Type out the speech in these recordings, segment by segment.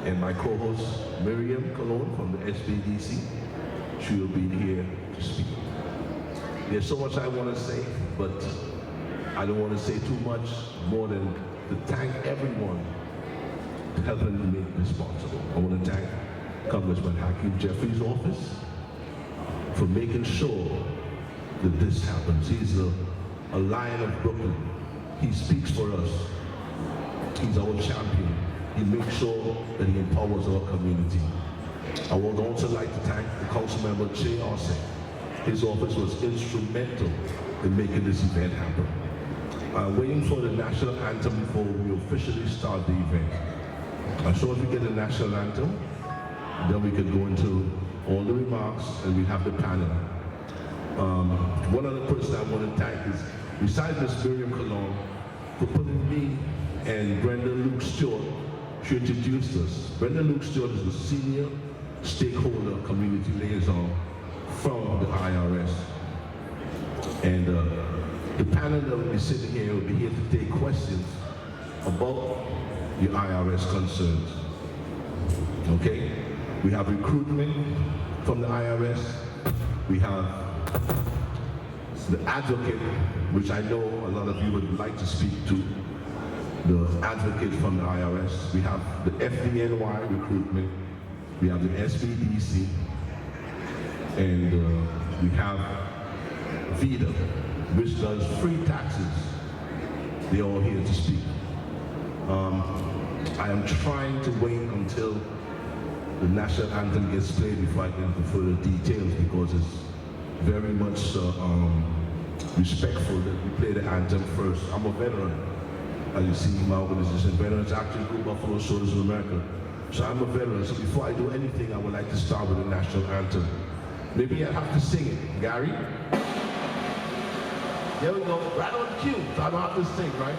and my co-host Miriam Cologne from the SBDC. She will be here to speak. There's so much I want to say, but I don't want to say too much more than to thank everyone helping me make this possible. I want to thank Congressman Hakeem Jeffries' office for making sure that this happens. He's a lion of Brooklyn. He speaks for us. He's our champion. He makes sure that he empowers our community. I would also like to thank the Councilmember Osse. His office was instrumental in making this event happen. I'm waiting for the national anthem before we officially start the event. I'm sure if we get the national anthem, then we can go into all the remarks and we have the panel. One other person I want to thank is, besides Ms. Miriam Cologne, for putting me and Brenda Luke Stewart, she introduced us. Brenda Luke Stewart is the senior stakeholder community liaison from the IRS. And the panel that will be sitting here will be here to take questions about the IRS concerns. Okay? We have recruitment from the IRS. We have the advocate, which I know a lot of you would like to speak to, the advocate from the IRS. We have the FDNY recruitment. We have the SBDC. And we have VITA, which does free taxes. They're all here to speak. I am trying to wait until the national anthem gets played before I get into further details, because it's very much respectful that we play the anthem first. I'm a veteran. As you see, my organization, Veterans Action Group, Buffalo Soldiers of America. So I'm a veteran, so before I do anything, I would like to start with the national anthem. Maybe I have to sing it. Gary? There we go, right on cue. So I don't have to sing, right?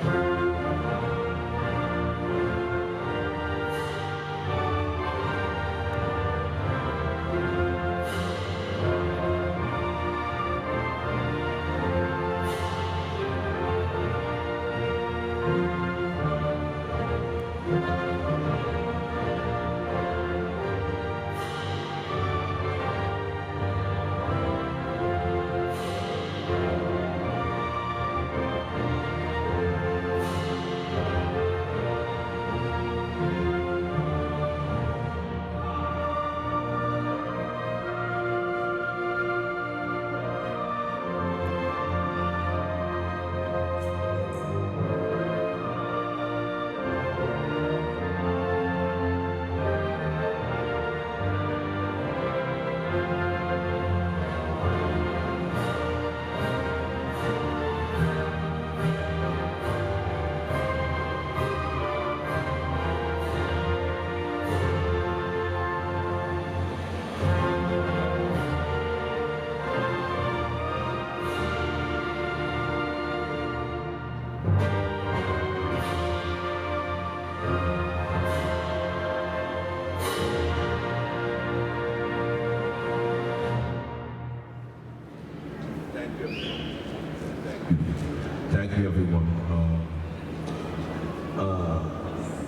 Thank you, everyone.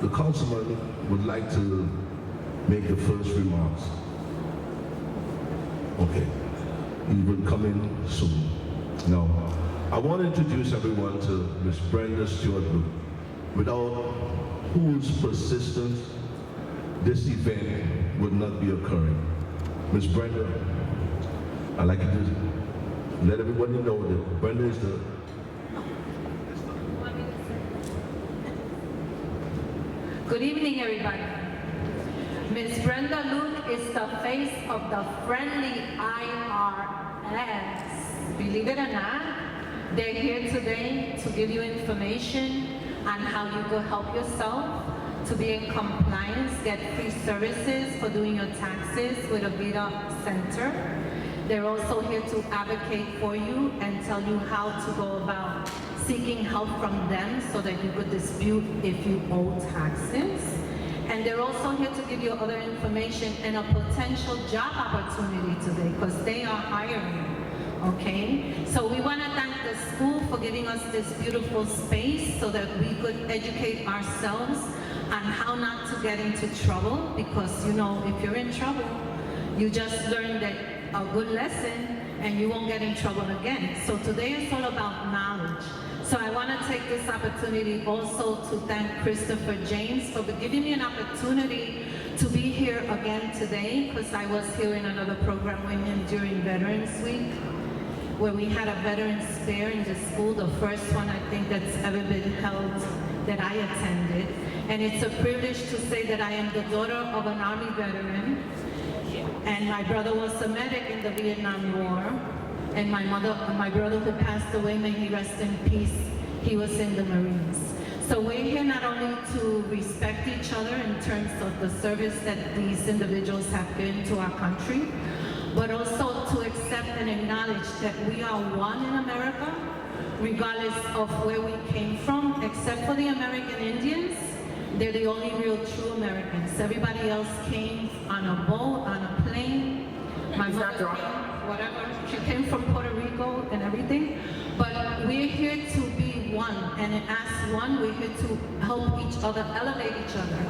The Councilman would like to make the first remarks. Okay, he will come in soon. Now, I want to introduce everyone to Ms. Brenda Stewart, without whose persistence this event would not be occurring. Ms. Brenda, I'd like to let everybody know that Brenda is the Good evening, everybody. Ms. Brenda Luke is the face of the friendly IRS. Believe it or not, they're here today to give you information on how you go help yourself to be in compliance, get free services for doing your taxes with a VITA center. They're also here to advocate for you and tell you how to go about seeking help from them so that you could dispute if you owe taxes. And they're also here to give you other information and a potential job opportunity today, because they are hiring, okay? So we want to thank the school for giving us this beautiful space so that we could educate ourselves and how not to get into trouble, because you know, if you're in trouble, you just learned a good lesson and you won't get in trouble again. So today is all about knowledge. So I want to take this opportunity also to thank Christopher James for giving me an opportunity to be here again today, because I was here in another program with him during Veterans Week, where we had a Veterans Fair in the school, the first one I think that's ever been held that I attended. And it's a privilege to say that I am the daughter of an Army veteran, and my brother was a medic in the Vietnam War, and my brother who passed away, may he rest in peace, he was in the Marines. So we're here not only to respect each other in terms of the service that these individuals have given to our country, but also to accept and acknowledge that we are one in America, regardless of where we came from, except for the American Indians. They're the only real true Americans. Everybody else came on a boat, on a plane. My mother came, whatever. She came from Puerto Rico and everything. But we're here to be one. And as one, we're here to help each other, elevate each other,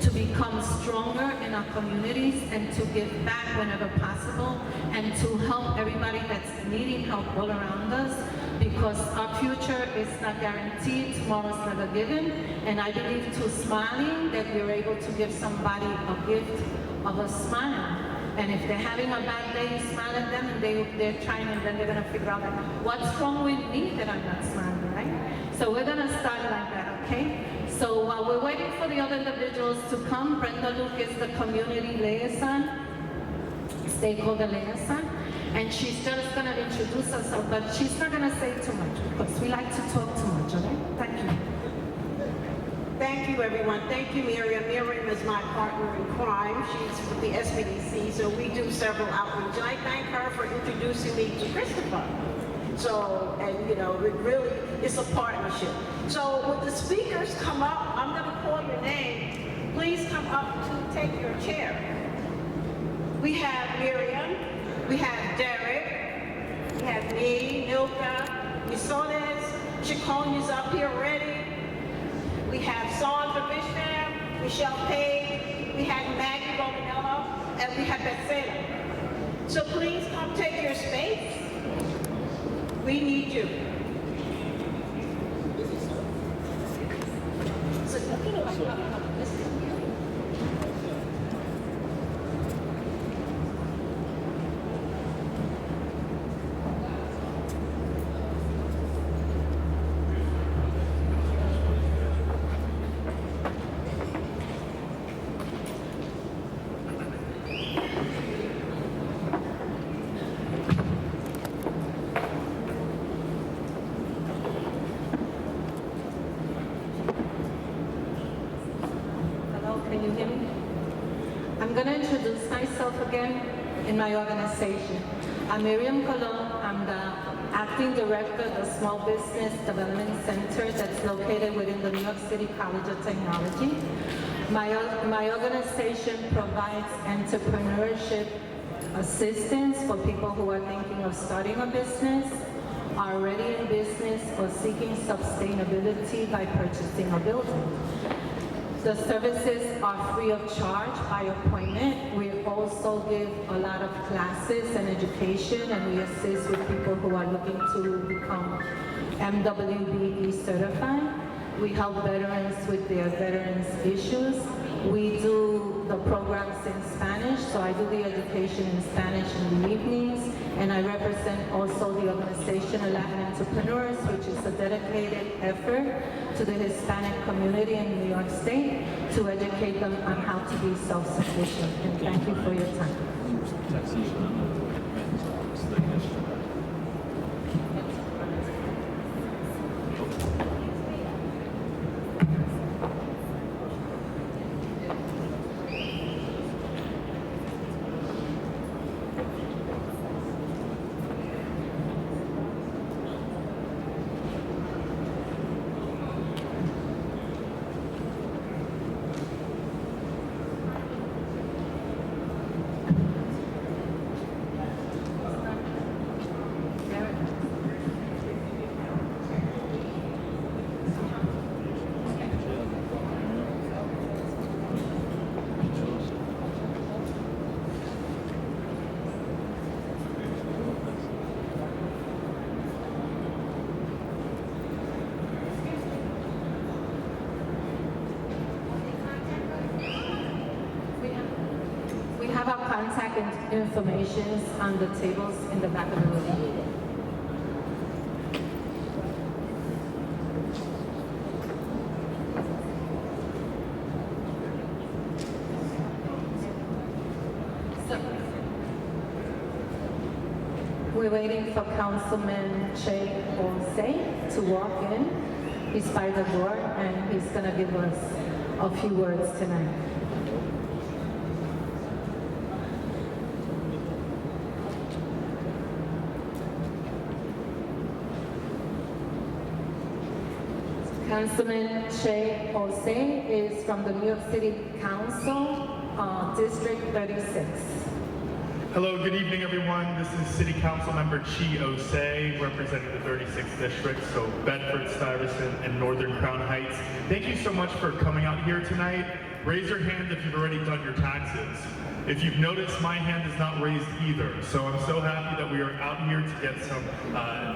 to become stronger in our communities and to give back whenever possible, and to help everybody that's needing help all around us, because our future is not guaranteed, tomorrow's never given, and I believe through smiling that we're able to give somebody a gift of a smile. And if they're having a bad day, you smile at them and they're trying, and then they're gonna figure out like, what's wrong with me that I'm not smiling, right? So we're gonna start like that, okay? So while we're waiting for the other individuals to come, Brenda Luke is the community liaison, stakeholder liaison, and she's just gonna introduce herself, but she's not gonna say too much because we like to talk too much, okay? Thank you. Thank you, everyone. Thank you, Miriam. Miriam is my partner in crime. She's with the SBDC, so we do several outreach. And I thank her for introducing me to Christopher. So, and you know, it really, it's a partnership. So when the speakers come up, I'm gonna call your name. Please come up to take your chair. We have Miriam, we have Derek, we have me, Nilka, Misones, Chacon is up here already. We have Sandra Bisham, Michelle Page, we have Maggie Romanello, and we have Bethsaida. So please come take your space. We need you. I'm going to introduce myself again in my organization. I'm Miriam Colon. I'm the acting director of the Small Business Development Center that's located within the New York City College of Technology. My organization provides entrepreneurship assistance for people who are thinking of starting a business, are already in business, or seeking sustainability by purchasing a building. The services are free of charge by appointment. We also give a lot of classes and education, and we assist with people who are looking to become MWBE certified. We help veterans with their veterans issues. We do the programs in Spanish, so I do the education in Spanish in the evenings, and I represent also the organization of Latin Entrepreneurs, which is a dedicated effort to the Hispanic community in New York State to educate them on how to be self-sufficient. And thank you for your time. contact information on the tables in the back of the room. We're waiting for Councilman Osse to walk in. He's by the door and he's going to give us a few words tonight. Councilman Osse is from the New York City Council, District 36. Hello, good evening, everyone. This is City Council Member Osse, representing the 36th District, so Bedford, Stuyvesant, and Northern Crown Heights. Thank you so much for coming out here tonight. Raise your hand if you've already done your taxes. If you've noticed, my hand is not raised either, so I'm so happy that we are out here to get some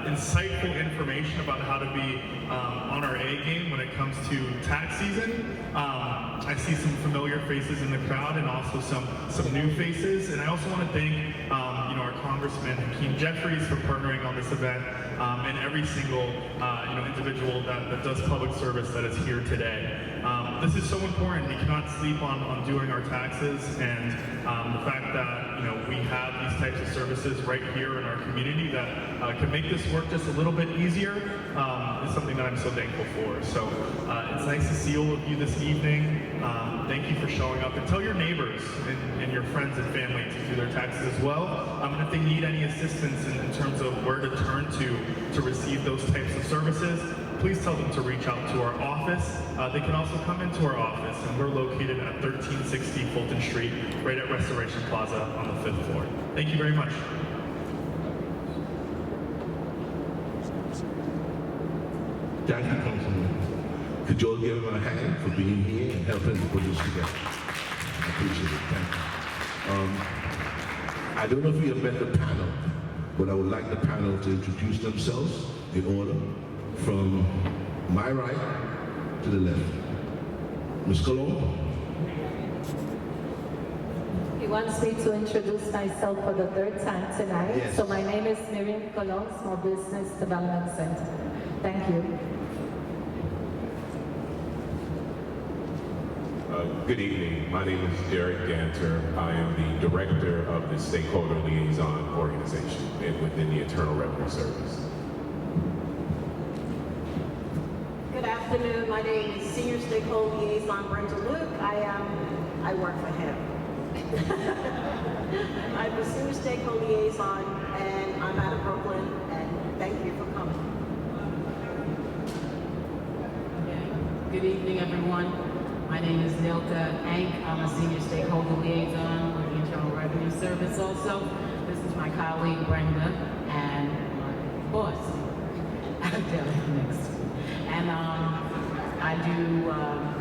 insightful information about how to be on our A game when it comes to tax season. I see some familiar faces in the crowd and also some new faces, and I also want to thank our Congressman Hakeem Jeffries for partnering on this event, and every single individual that does public service that is here today. This is so important. We cannot sleep on doing our taxes, and the fact that we have these types of services right here in our community that can make this work just a little bit easier is something that I'm so thankful for. So it's nice to see all of you this evening. Thank you for showing up, and tell your neighbors and your friends and family to do their taxes as well. And if they need any assistance in terms of where to turn to receive those types of services, please tell them to reach out to our office. They can also come into our office, and we're located at 1360 Fulton Street, right at Restoration Plaza on the 5th floor. Thank you very much. Thank you, Councilman. Could you all give him a hand for being here and helping to put this together? I appreciate it. Thank you. I don't know if you have met the panel, but I would like the panel to introduce themselves in order from my right to the left. Ms. Cologne? He wants me to introduce myself for the third time tonight. Yes. So my name is Miriam Cologne, Small Business Development Center. Thank you. Good evening. My name is Derek Ganter. I am the director of the Stakeholder Liaison Organization within the Internal Revenue Service. Good afternoon. My name is Senior Stakeholder Liaison Brenda Luke. I work for him. I'm a Senior Stakeholder Liaison, and I'm out of Brooklyn, and thank you for coming. Good evening, everyone. My name is Nelka Ank. I'm a Senior Stakeholder Liaison with the Internal Revenue Service also. This is my colleague Brenda and my boss, next. And I do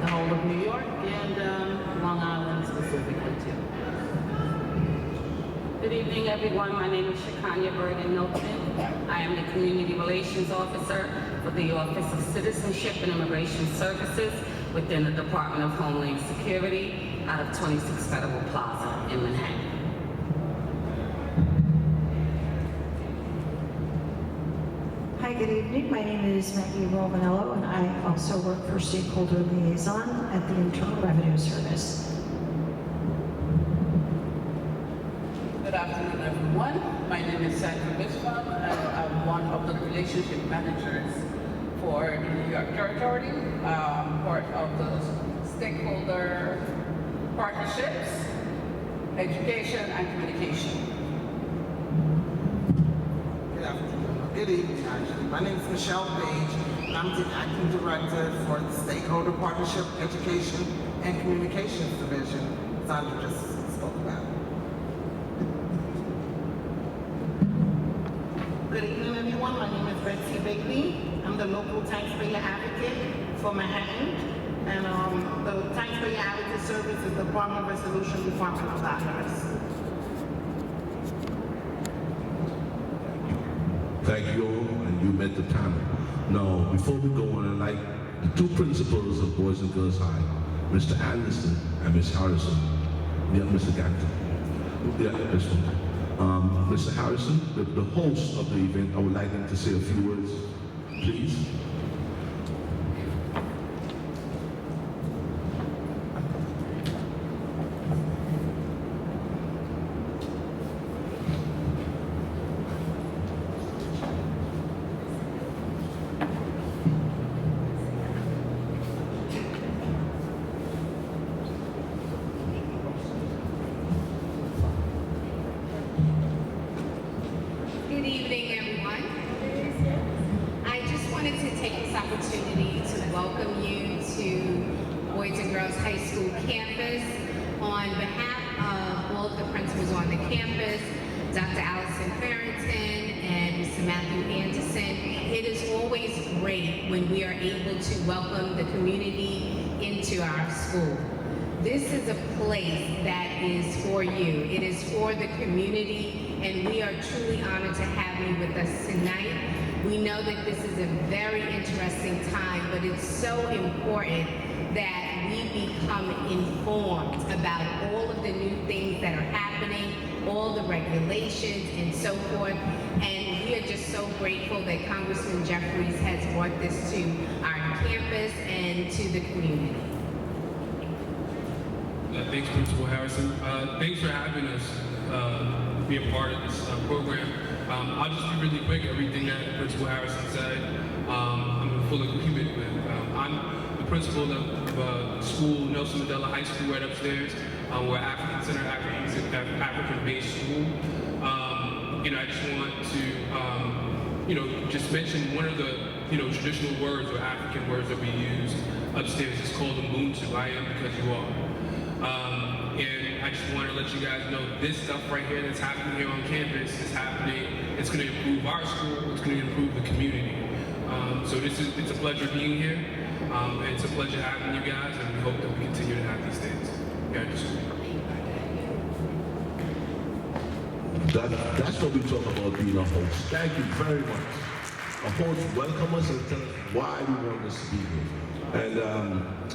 the whole of New York and Long Island specifically too. Good evening, everyone. My name is Shakanya Burden-Milton. I am the Community Relations Officer for the Office of Citizenship and Immigration Services within the Department of Homeland Security out of 26 Federal Plaza in Manhattan. Hi, good evening. My name is Maggie Romanello, and I also work for Stakeholder Liaison at the Internal Revenue Service. Good afternoon, everyone. My name is Sandra Bispham, and I'm one of the relationship managers for the New York Territory, part of the stakeholder partnerships, education, and communication. Good afternoon. Good evening, actually. My name is Michelle Page, and I'm the acting director for the Stakeholder Partnership, Education, and Communications Division, Sandra just spoke about. Good evening, everyone. My name is Betsy Bigley. I'm the local taxpayer advocate for Manhattan, and the taxpayer advocate service is the Department of Resolution Department of the IRS. Thank you all, and you met the panel. Now, before we go on, I'd like the two principals of Boys and Girls High, Mr. Anderson and Ms. Harrison, yeah, Mr. Ganton. Yeah, this one. Mr. Harrison, the host of the event, I would like him to say a few words, please. Good evening, everyone. I just wanted to take this opportunity to welcome you to Boys and Girls High School campus. On behalf of all of the principals on the campus, Dr. Allison Farrington and Mr. Matthew Anderson, it is always great when we are able to welcome the community into our school. This is a place that is for you. It is for the community, and we are truly honored to have you with us tonight. We know that this is a very interesting time, but it's so important that we become informed about all of the new things that are happening, all the regulations and so forth. And we are just so grateful that Congressman Jeffries has brought this to our campus and to the community. Thanks, Principal Harrison. Thanks for having us be a part of this program. I'll just be really quick. Everything that Principal Harrison said, I'm in full agreement with. I'm the principal of school, Nelson Mandela High School, right upstairs. We're African Center, African-based school. I just want to, just mention one of the, traditional words or African words that we use upstairs is called Ubuntu. I am because you are. And I just want to let you guys know this stuff right here that's happening here on campus is happening. It's going to improve our school. It's going to improve the community. So it's a pleasure being here. And it's a pleasure having you guys, and we hope that we continue to have these things. That's what we talk about being a host. Thank you very much. A host welcome us and tell us why we want us to be here. And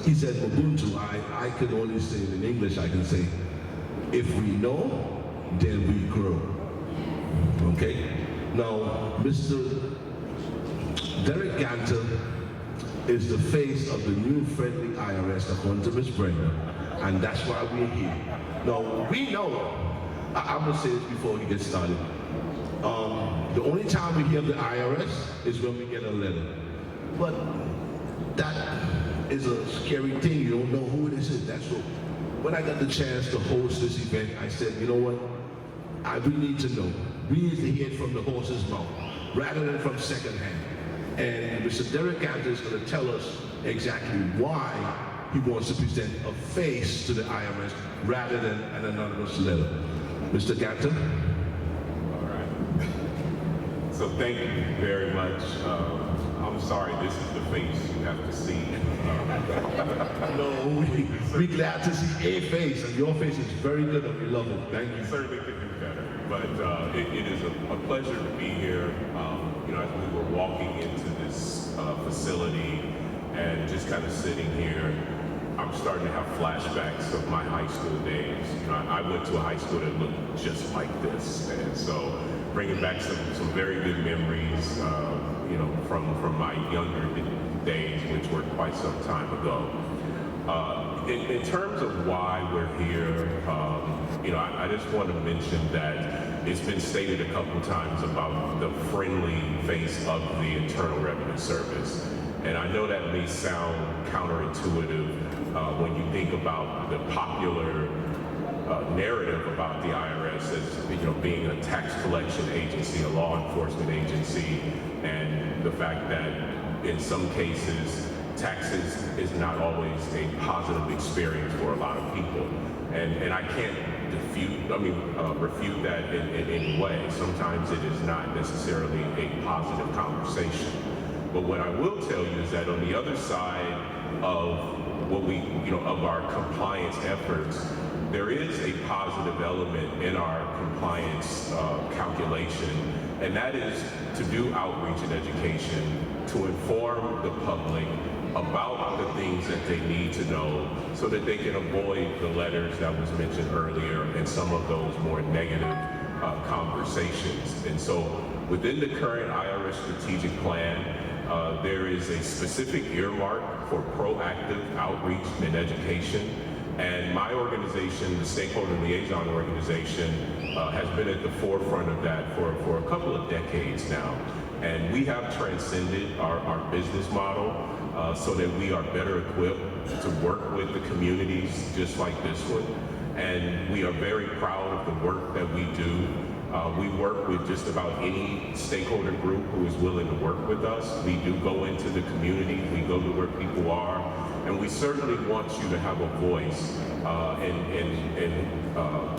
he said Ubuntu. I can only say it in English. I can say, if we know, then we grow. Okay? Now, Mr. Derek Ganter is the face of the new friendly IRS, according to Ms. Brenda, and that's why we're here. Now, we know, I'm going to say this before he gets started. The only time we hear the IRS is when we get a letter. But that is a scary thing. You don't know who this is. That's what. When I got the chance to host this event, I said, you know what? We need to know. We need to hear it from the horse's mouth, rather than from secondhand. And Mr. Derek Ganter is going to tell us exactly why he wants to present a face to the IRS rather than an anonymous letter. Mr. Ganter? All right. So thank you very much. I'm sorry, this is the face you have to see. No, we're glad to see a face, and your face is very good, and we love it. Thank you. Certainly could do better, but it is a pleasure to be here. As we were walking into this facility and just kind of sitting here, I'm starting to have flashbacks of my high school days. I went to a high school that looked just like this, and so bringing back some very good memories, from my younger days, which were quite some time ago. In terms of why we're here, I just want to mention that it's been stated a couple times about the friendly face of the Internal Revenue Service. And I know that may sound counterintuitive when you think about the popular narrative about the IRS as being a tax collection agency, a law enforcement agency, and the fact that in some cases taxes is not always a positive experience for a lot of people. And I can't refute that in any way. Sometimes it is not necessarily a positive conversation. But what I will tell you is that on the other side of what of our compliance efforts, there is a positive element in our compliance calculation, and that is to do outreach and education, to inform the public about the things that they need to know so that they can avoid the letters that was mentioned earlier and some of those more negative conversations. And so within the current IRS strategic plan, there is a specific earmark for proactive outreach and education. And my organization, the Stakeholder Liaison Organization, has been at the forefront of that for a couple of decades now. And we have transcended our business model so that we are better equipped to work with the communities just like this one. And we are very proud of the work that we do. We work with just about any stakeholder group who is willing to work with us. We do go into the community, we go to where people are, and we certainly want you to have a voice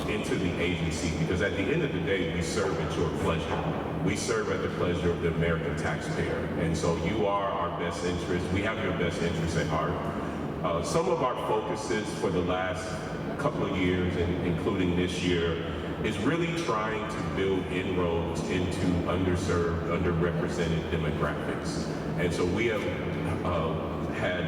into the agency, because at the end of the day, we serve at your pleasure. We serve at the pleasure of the American taxpayer. And so you are our best interest. We have your best interests at heart. Some of our focuses for the last couple of years, including this year, is really trying to build inroads into underserved, underrepresented demographics. And so we have had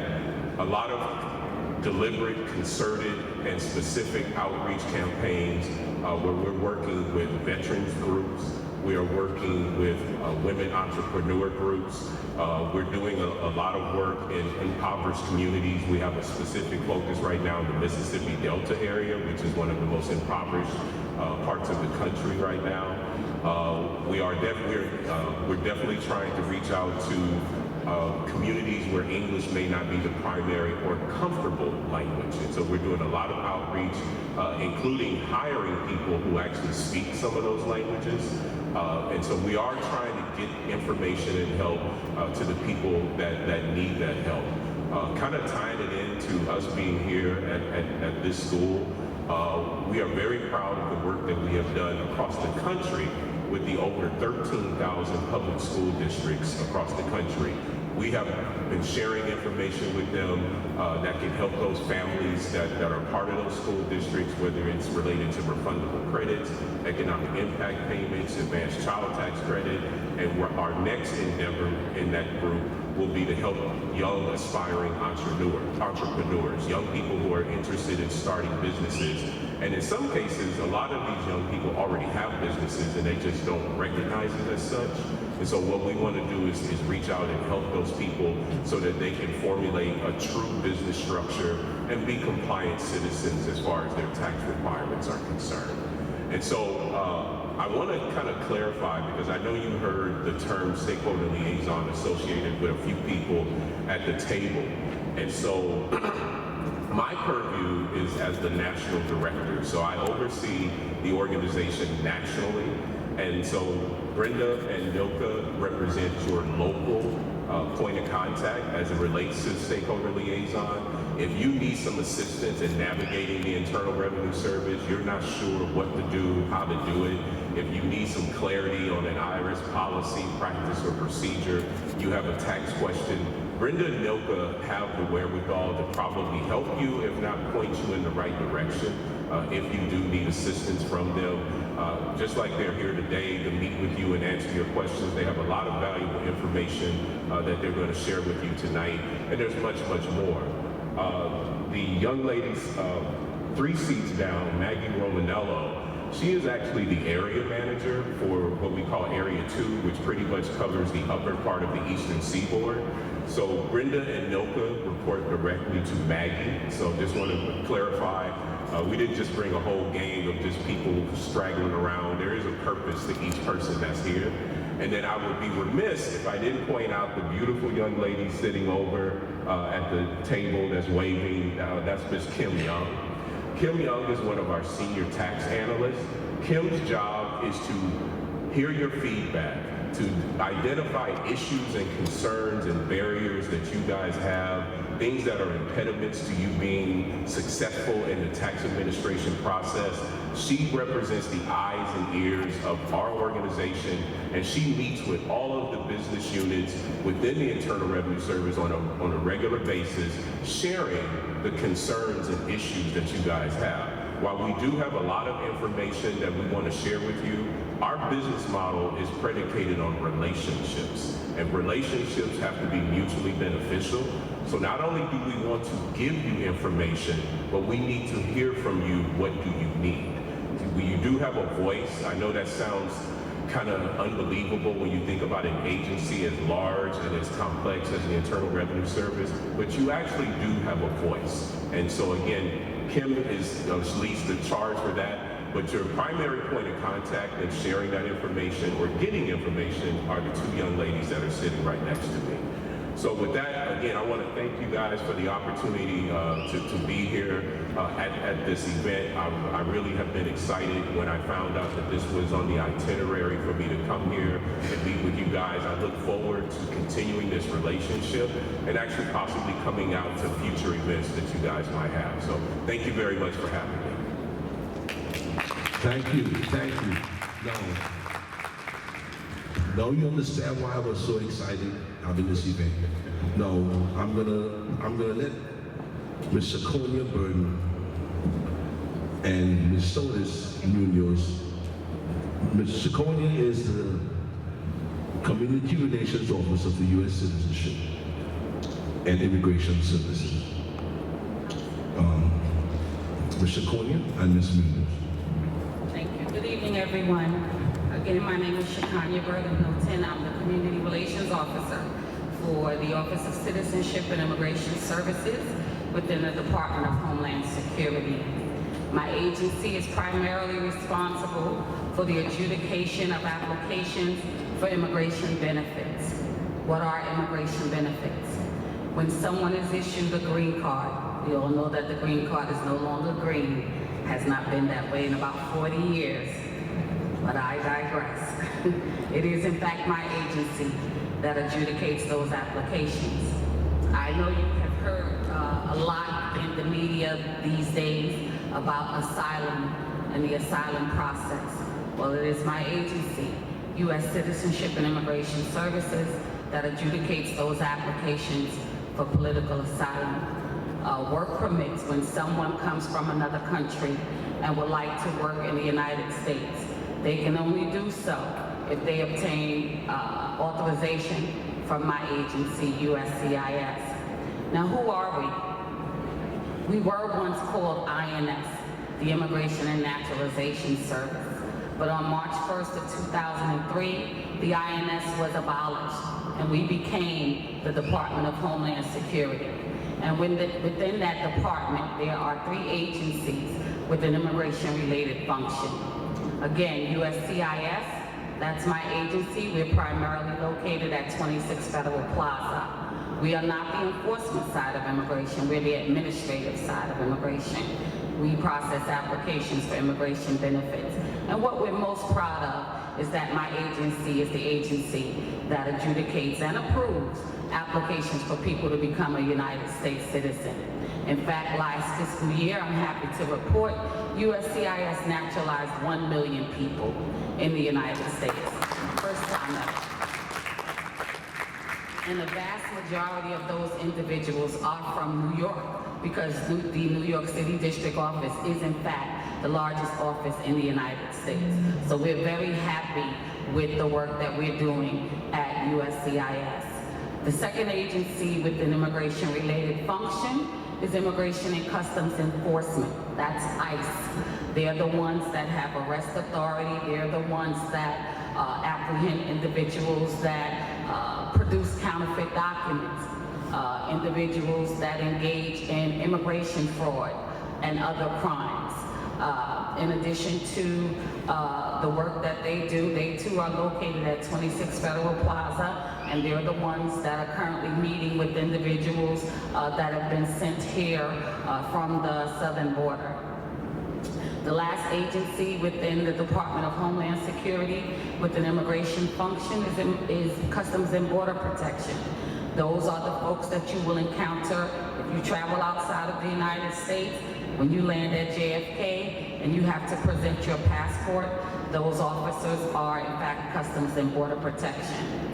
a lot of deliberate, concerted, and specific outreach campaigns where we're working with veterans groups. We are working with women entrepreneur groups. We're doing a lot of work in impoverished communities. We have a specific focus right now in the Mississippi Delta area, which is one of the most impoverished parts of the country right now. We're definitely trying to reach out to communities where English may not be the primary or comfortable language. And so we're doing a lot of outreach, including hiring people who actually speak some of those languages. And so we are trying to get information and help to the people that need that help. Kind of tying it into us being here at this school, we are very proud of the work that we have done across the country with the over 13,000 public school districts across the country. We have been sharing information with them that can help those families that are part of those school districts, whether it's related to refundable credits, economic impact payments, advanced child tax credit, and our next endeavor in that group will be to help young aspiring entrepreneurs, young people who are interested in starting businesses. And in some cases, a lot of these young people already have businesses and they just don't recognize it as such. And so what we want to do is reach out and help those people so that they can formulate a true business structure and be compliant citizens as far as their tax requirements are concerned. And so I want to kind of clarify, because I know you heard the term stakeholder liaison associated with a few people at the table. And so my purview is as the national director. So I oversee the organization nationally. And so Brenda and Nilka represent your local point of contact as it relates to stakeholder liaison. If you need some assistance in navigating the Internal Revenue Service, you're not sure what to do, how to do it, if you need some clarity on an IRS policy, practice, or procedure, you have a tax question, Brenda and Nilka have the wherewithal to probably help you, if not point you in the right direction, if you do need assistance from them. Just like they're here today to meet with you and answer your questions, they have a lot of valuable information that they're going to share with you tonight, and there's much, much more. The young ladies 3 seats down, Maggie Romanello, she is actually the area manager for what we call Area 2, which pretty much covers the upper part of the Eastern Seaboard. So Brenda and Nilka report directly to Maggie. So just want to clarify, we didn't just bring a whole gang of just people straggling around. There is a purpose to each person that's here. And then I would be remiss if I didn't point out the beautiful young lady sitting over at the table that's waving. That's Miss Kim Young. Kim Young is one of our senior tax analysts. Kim's job is to hear your feedback, to identify issues and concerns and barriers that you guys have, things that are impediments to you being successful in the tax administration process. She represents the eyes and ears of our organization, and she meets with all of the business units within the Internal Revenue Service on a regular basis, sharing the concerns and issues that you guys have. While we do have a lot of information that we want to share with you, our business model is predicated on relationships, and relationships have to be mutually beneficial. So not only do we want to give you information, but we need to hear from you, what do you need? You do have a voice. I know that sounds kind of unbelievable when you think about an agency as large and as complex as the Internal Revenue Service, but you actually do have a voice. And so again, Kim leads the charge for that, but your primary point of contact in sharing that information or getting information are the two young ladies that are sitting right next to me. So with that, again, I want to thank you guys for the opportunity to be here at this event. I really have been excited when I found out that this was on the itinerary for me to come here and meet with you guys. I look forward to continuing this relationship and actually possibly coming out to future events that you guys might have. So thank you very much for having me. Thank you, thank you. Now you understand why I was so excited having this event. Now I'm gonna let Ms. Shakonia Burton and Ms. Solis Munoz. Ms. Shakonia is the Community Relations Officer for U.S. Citizenship and Immigration Services. Ms. Shakonia and Ms. Munoz. Thank you. Good evening, everyone. Again, my name is Shakanya Burden-Milton. I'm the Community Relations Officer for the Office of Citizenship and Immigration Services within the Department of Homeland Security. My agency is primarily responsible for the adjudication of applications for immigration benefits. What are immigration benefits? When someone is issued a green card, we all know that the green card is no longer green, has not been that way in about 40 years. But I digress. It is in fact my agency that adjudicates those applications. I know you have heard a lot in the media these days about asylum and the asylum process. Well, it is my agency, U.S. Citizenship and Immigration Services, that adjudicates those applications for political asylum. Work permits when someone comes from another country and would like to work in the United States. They can only do so if they obtain authorization from my agency, USCIS. Now, who are we? We were once called INS, the Immigration and Naturalization Service. But on March 1st of 2003, the INS was abolished, and we became the Department of Homeland Security. And within that department, there are 3 agencies with an immigration-related function. Again, USCIS, that's my agency. We're primarily located at 26 Federal Plaza. We are not the enforcement side of immigration, we're the administrative side of immigration. We process applications for immigration benefits. And what we're most proud of is that my agency is the agency that adjudicates and approves applications for people to become a United States citizen. In fact, last fiscal year, I'm happy to report, USCIS naturalized 1 million people in the United States. First time ever. And the vast majority of those individuals are from New York, because the New York City District Office is in fact the largest office in the United States. So we're very happy with the work that we're doing at USCIS. The second agency with an immigration-related function is Immigration and Customs Enforcement. That's ICE. They're the ones that have arrest authority. They're the ones that apprehend individuals that produce counterfeit documents, individuals that engage in immigration fraud and other crimes. In addition to the work that they do, they too are located at 26 Federal Plaza, and they're the ones that are currently meeting with individuals that have been sent here from the southern border. The last agency within the Department of Homeland Security with an immigration function is Customs and Border Protection. Those are the folks that you will encounter if you travel outside of the United States. When you land at JFK and you have to present your passport, those officers are in fact Customs and Border Protection.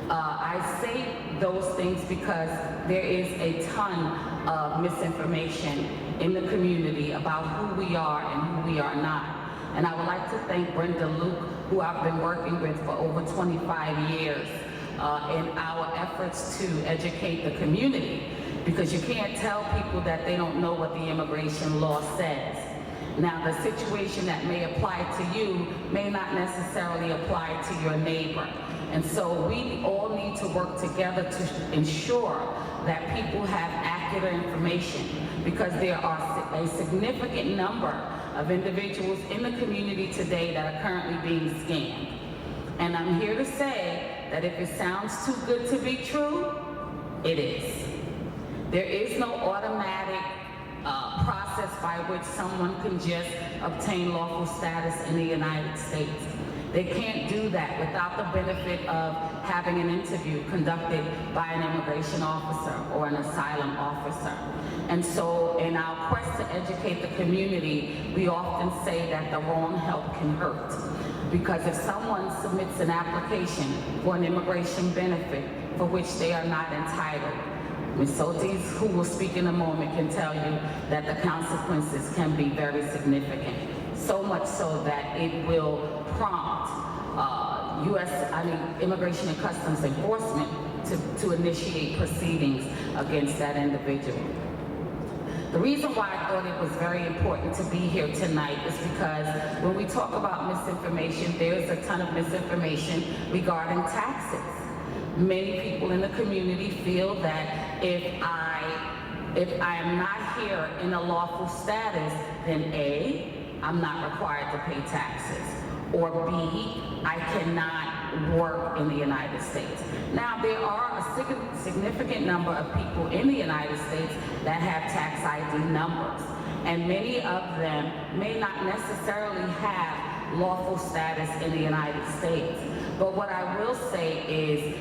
I say those things because there is a ton of misinformation in the community about who we are and who we are not. And I would like to thank Brenda Luke, who I've been working with for over 25 years in our efforts to educate the community because you can't tell people that they don't know what the immigration law says. Now, the situation that may apply to you may not necessarily apply to your neighbor. And so we all need to work together to ensure that people have accurate information, because there are a significant number of individuals in the community today that are currently being scammed. And I'm here to say that if it sounds too good to be true, it is. There is no automatic process by which someone can just obtain lawful status in the United States. They can't do that without the benefit of having an interview conducted by an immigration officer or an asylum officer. And so in our quest to educate the community, we often say that the wrong help can hurt. Because if someone submits an application for an immigration benefit for which they are not entitled, Ms. Otis, who will speak in a moment, can tell you that the consequences can be very significant. So much so that it will prompt Immigration and Customs Enforcement to initiate proceedings against that individual. The reason why I thought it was very important to be here tonight is because when we talk about misinformation, there's a ton of misinformation regarding taxes. Many people in the community feel that if I am not here in a lawful status, then A, I'm not required to pay taxes, or B, I cannot work in the United States. Now, there are a significant number of people in the United States that have tax ID numbers, and many of them may not necessarily have lawful status in the United States. But what I will say is,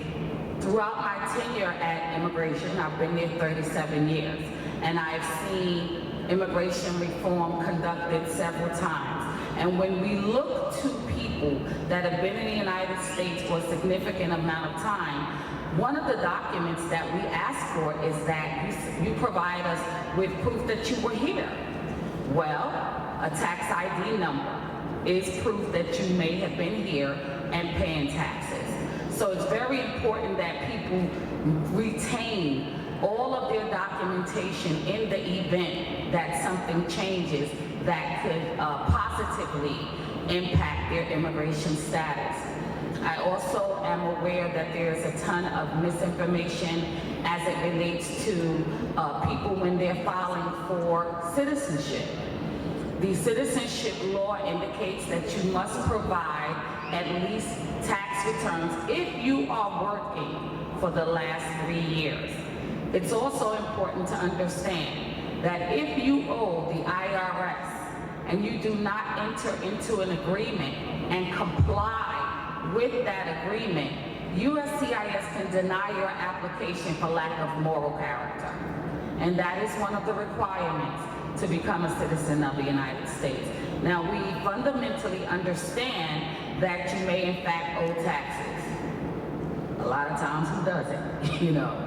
throughout my tenure at immigration, I've been there 37 years, and I've seen immigration reform conducted several times. And when we look to people that have been in the United States for a significant amount of time, one of the documents that we ask for is that you provide us with proof that you were here. Well, a tax ID number is proof that you may have been here and paying taxes. So it's very important that people retain all of their documentation in the event that something changes that could positively impact their immigration status. I also am aware that there's a ton of misinformation as it relates to people when they're filing for citizenship. The citizenship law indicates that you must provide at least tax returns if you are working for the last 3 years. It's also important to understand that if you owe the IRS and you do not enter into an agreement and comply with that agreement, USCIS can deny your application for lack of moral character. And that is one of the requirements to become a citizen of the United States. Now, we fundamentally understand that you may in fact owe taxes. A lot of times, who doesn't, you know?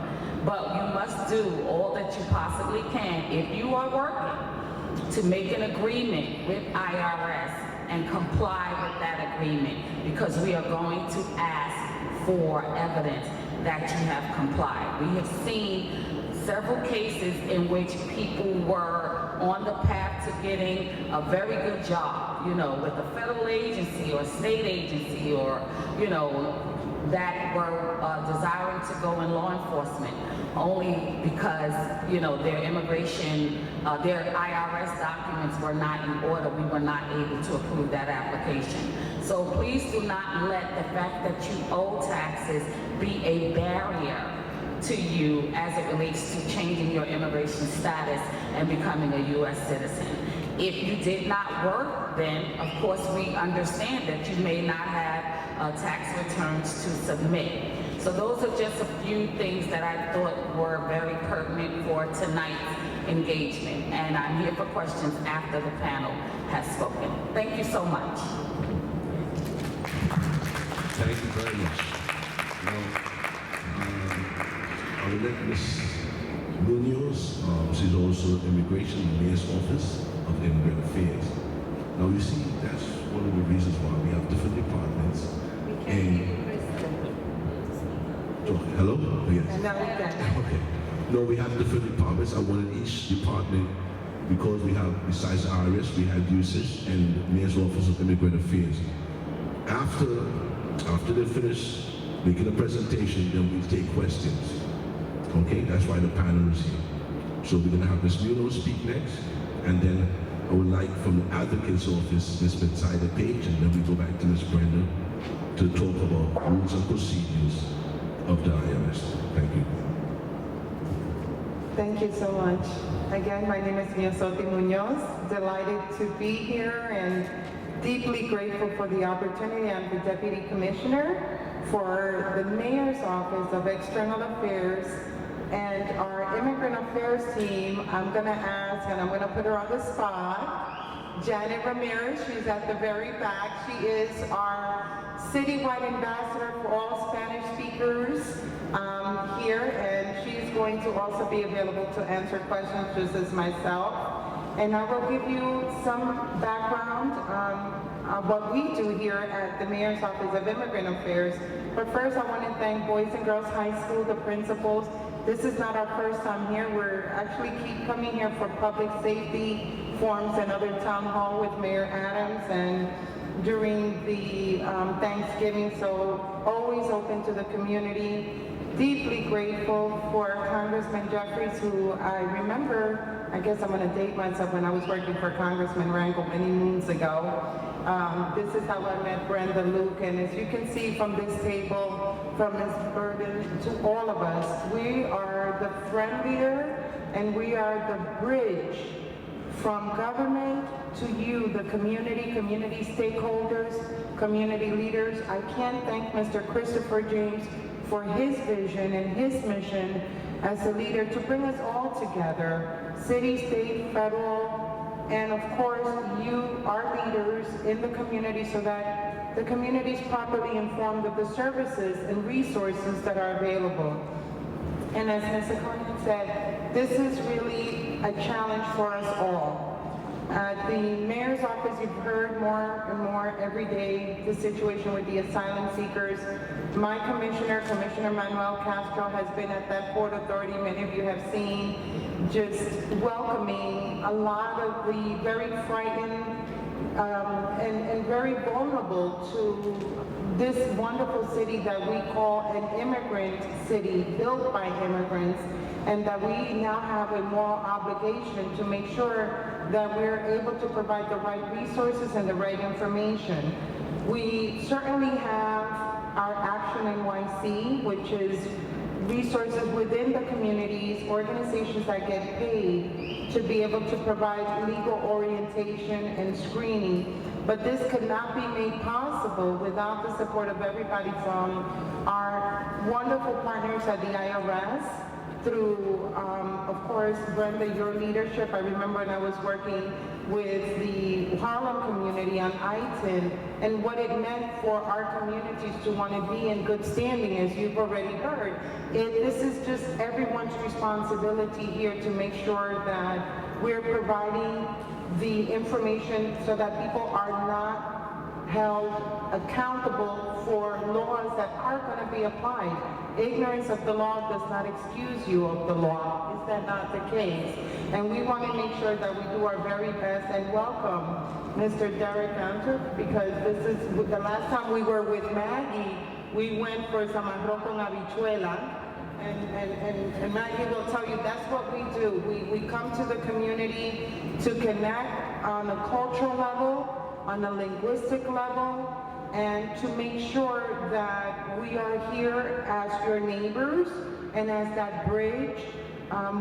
But you must do all that you possibly can, if you are working, to make an agreement with IRS and comply with that agreement, because we are going to ask for evidence that you have complied. We have seen several cases in which people were on the path to getting a very good job, you know, with a federal agency or a state agency, or, you know, that were desiring to go in law enforcement, only because, you know, their immigration, their IRS documents were not in order. We were not able to approve that application. So please do not let the fact that you owe taxes be a barrier to you as it relates to changing your immigration status and becoming a U.S. citizen. If you did not work, then of course we understand that you may not have tax returns to submit. So those are just a few things that I thought were very pertinent for tonight's engagement. And I'm here for questions after the panel has spoken. Thank you so much. Thank you very much. Now, I would let Ms. Munoz, she's also Immigration Mayor's Office of Immigrant Affairs. Now you see, that's one of the reasons why we have different departments. And hello? Yes. No, we can. Okay. No, we have different departments. I wanted each department, because we have, besides the IRS, we have USCIS and the Mayor's Office of Immigrant Affairs. After they finish making a presentation, then we take questions. Okay, that's why the panel is here. So we're going to have Ms. Munoz speak next, and then I would like from the Advocate's Office, Ms. Betsaida Page, and then we go back to Ms. Brenda to talk about rules and procedures of the IRS. Thank you. Thank you so much. Again, my name is Osse Munoz. Delighted to be here and deeply grateful for the opportunity. I'm the Deputy Commissioner for the Mayor's Office of External Affairs and our Immigrant Affairs team. I'm going to ask, and I'm going to put her on the spot, Janet Ramirez. She's at the very back. She is our citywide ambassador for all Spanish speakers here, and she's going to also be available to answer questions just as myself. And I will give you some background on what we do here at the Mayor's Office of Immigrant Affairs. But first, I want to thank Boys and Girls High School, the principals. This is not our first time here. We're actually keep coming here for public safety forums and other town hall with Mayor Adams and during the Thanksgiving, so always open to the community. Deeply grateful for Congressman Jeffries, who I remember, I guess I'm going to date myself, when I was working for Congressman Rangel many moons ago. This is how I met Brenda Luke, and as you can see from this table, from Ms. Burden to all of us, we are the friendlier and we are the bridge from government to you, the community stakeholders, community leaders. I can't thank Mr. Christopher James for his vision and his mission as a leader to bring us all together, city, state, federal, and of course you, our leaders in the community, so that the community is properly informed of the services and resources that are available. And as Ms. Hakeem said, this is really a challenge for us all. At the Mayor's Office, you've heard more and more every day the situation with the asylum seekers. My commissioner, Commissioner Manuel Castro, has been at that Port Authority, many of you have seen, just welcoming a lot of the very frightened and very vulnerable to this wonderful city that we call an immigrant city, built by immigrants, and that we now have a moral obligation to make sure that we're able to provide the right resources and the right information. We certainly have our Action NYC, which is resources within the communities, organizations that get paid to be able to provide legal orientation and screening. But this could not be made possible without the support of everybody from our wonderful partners at the IRS, through, of course, Brenda, your leadership. I remember when I was working with the Harlem community on I-10 and what it meant for our communities to want to be in good standing, as you've already heard. This is just everyone's responsibility here to make sure that we're providing the information so that people are not held accountable for laws that are going to be applied. Ignorance of the law does not excuse you of the law. Is that not the case? And we want to make sure that we do our very best and welcome Mr. Derek Anter, because this is the last time we were with Maggie, we went for some arroz con habichuela. And Maggie will tell you that's what we do. We come to the community to connect on a cultural level, on a linguistic level, and to make sure that we are here as your neighbors and as that bridge.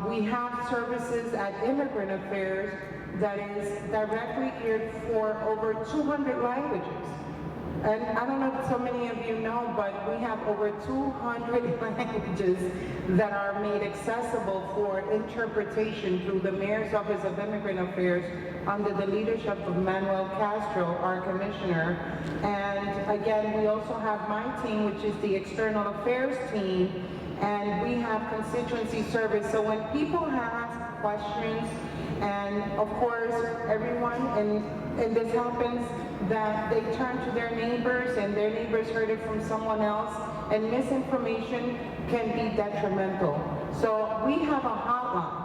We have services at Immigrant Affairs that is directly geared for over 200 languages. And I don't know if so many of you know, but we have over 200 languages that are made accessible for interpretation through the Mayor's Office of Immigrant Affairs under the leadership of Manuel Castro, our commissioner. And again, we also have my team, which is the External Affairs team, and we have constituency service. So when people have questions, and of course, everyone, and this happens, that they turn to their neighbors and their neighbors heard it from someone else, and misinformation can be detrimental. So we have a hotline.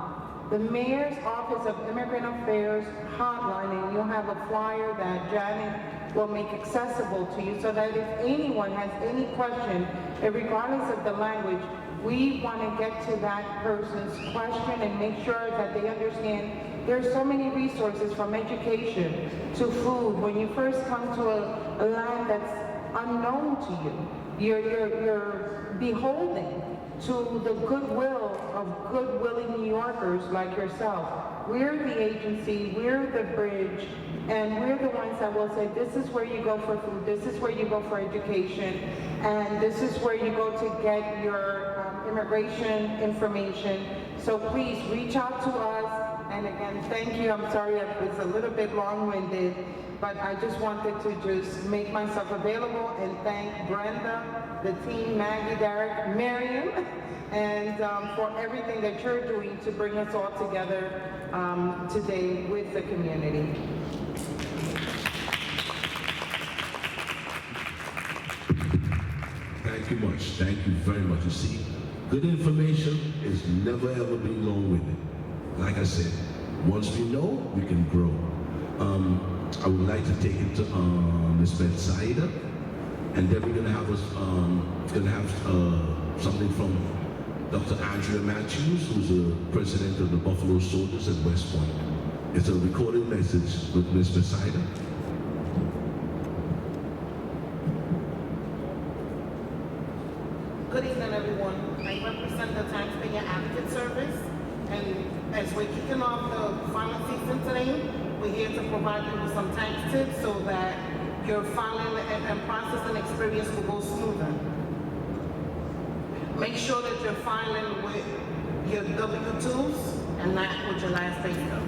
The Mayor's Office of Immigrant Affairs hotline, and you'll have a flyer that Janet will make accessible to you so that if anyone has any question, regardless of the language, we want to get to that person's question and make sure that they understand there's so many resources from education to food. When you first come to a land that's unknown to you, you're beholden to the goodwill of good-willing New Yorkers like yourself. We're the agency, we're the bridge, and we're the ones that will say, this is where you go for food, this is where you go for education, and this is where you go to get your immigration information. So please reach out to us. And again, thank you. I'm sorry I was a little bit long-winded, but I just wanted to just make myself available and thank Brenda, the team, Maggie, Derek, Miriam, and for everything that you're doing to bring us all together today with the community. Thank you much. Thank you very much. You see, good information is never ever being long-winded. Like I said, once we know, we can grow. I would like to take it to Ms. Betsaida, and then we're going to have something from Dr. Andrea Matthews, who's the president of the Buffalo Soldiers at West Point. It's a recorded message with Ms. Betsaida. Good evening, everyone. I represent the Taxpayer Advocate Service, and as we're kicking off the final season today, we're here to provide you with some tax tips so that your filing and processing experience will go smoother. Make sure that you're filing with your W-2s and not with your last pay stub.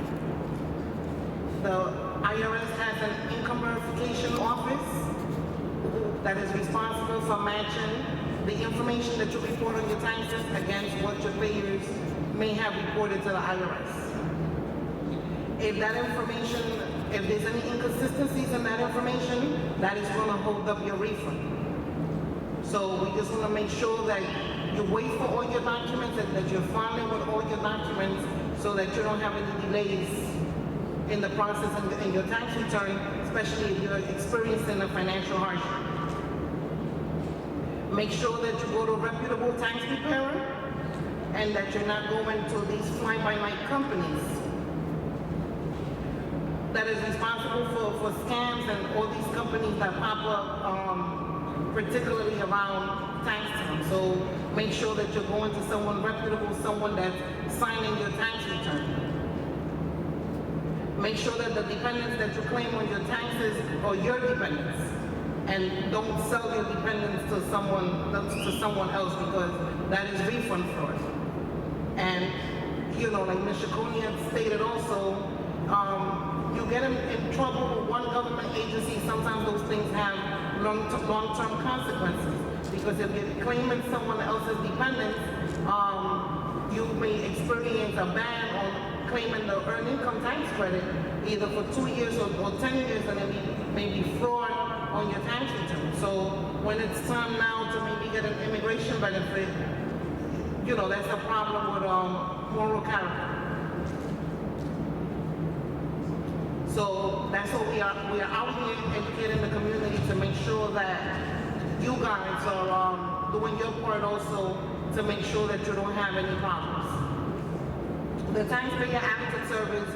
The IRS has an income verification office that is responsible for matching the information that you report on your taxes against what your payers may have reported to the IRS. If that information, if there's any inconsistencies in that information, that is going to hold up your refund. So we just want to make sure that you wait for all your documents and that you're filing with all your documents so that you don't have any delays in the process in your tax return, especially if you're experiencing a financial hardship. Make sure that you go to a reputable tax preparer and that you're not going to these fly-by-night companies that is responsible for scams and all these companies that pop up, particularly around tax time. So make sure that you're going to someone reputable, someone that's signing your tax return. Make sure that the dependents that you claim on your taxes are your dependents, and don't sell your dependents to someone else, because that is refund fraud. And you know, like Ms. Shakonia stated also, you get in trouble with one government agency, sometimes those things have long-term consequences. Because if you're claiming someone else's dependents, you may experience a ban on claiming the earned income tax credit, either for 2 years or 10 years, and then maybe fraud on your tax return. So when it's time now to maybe get an immigration benefit, you know, that's a problem with moral character. So that's what we are out here educating the community to make sure that you guys are doing your part also to make sure that you don't have any problems. The Taxpayer Advocate Service,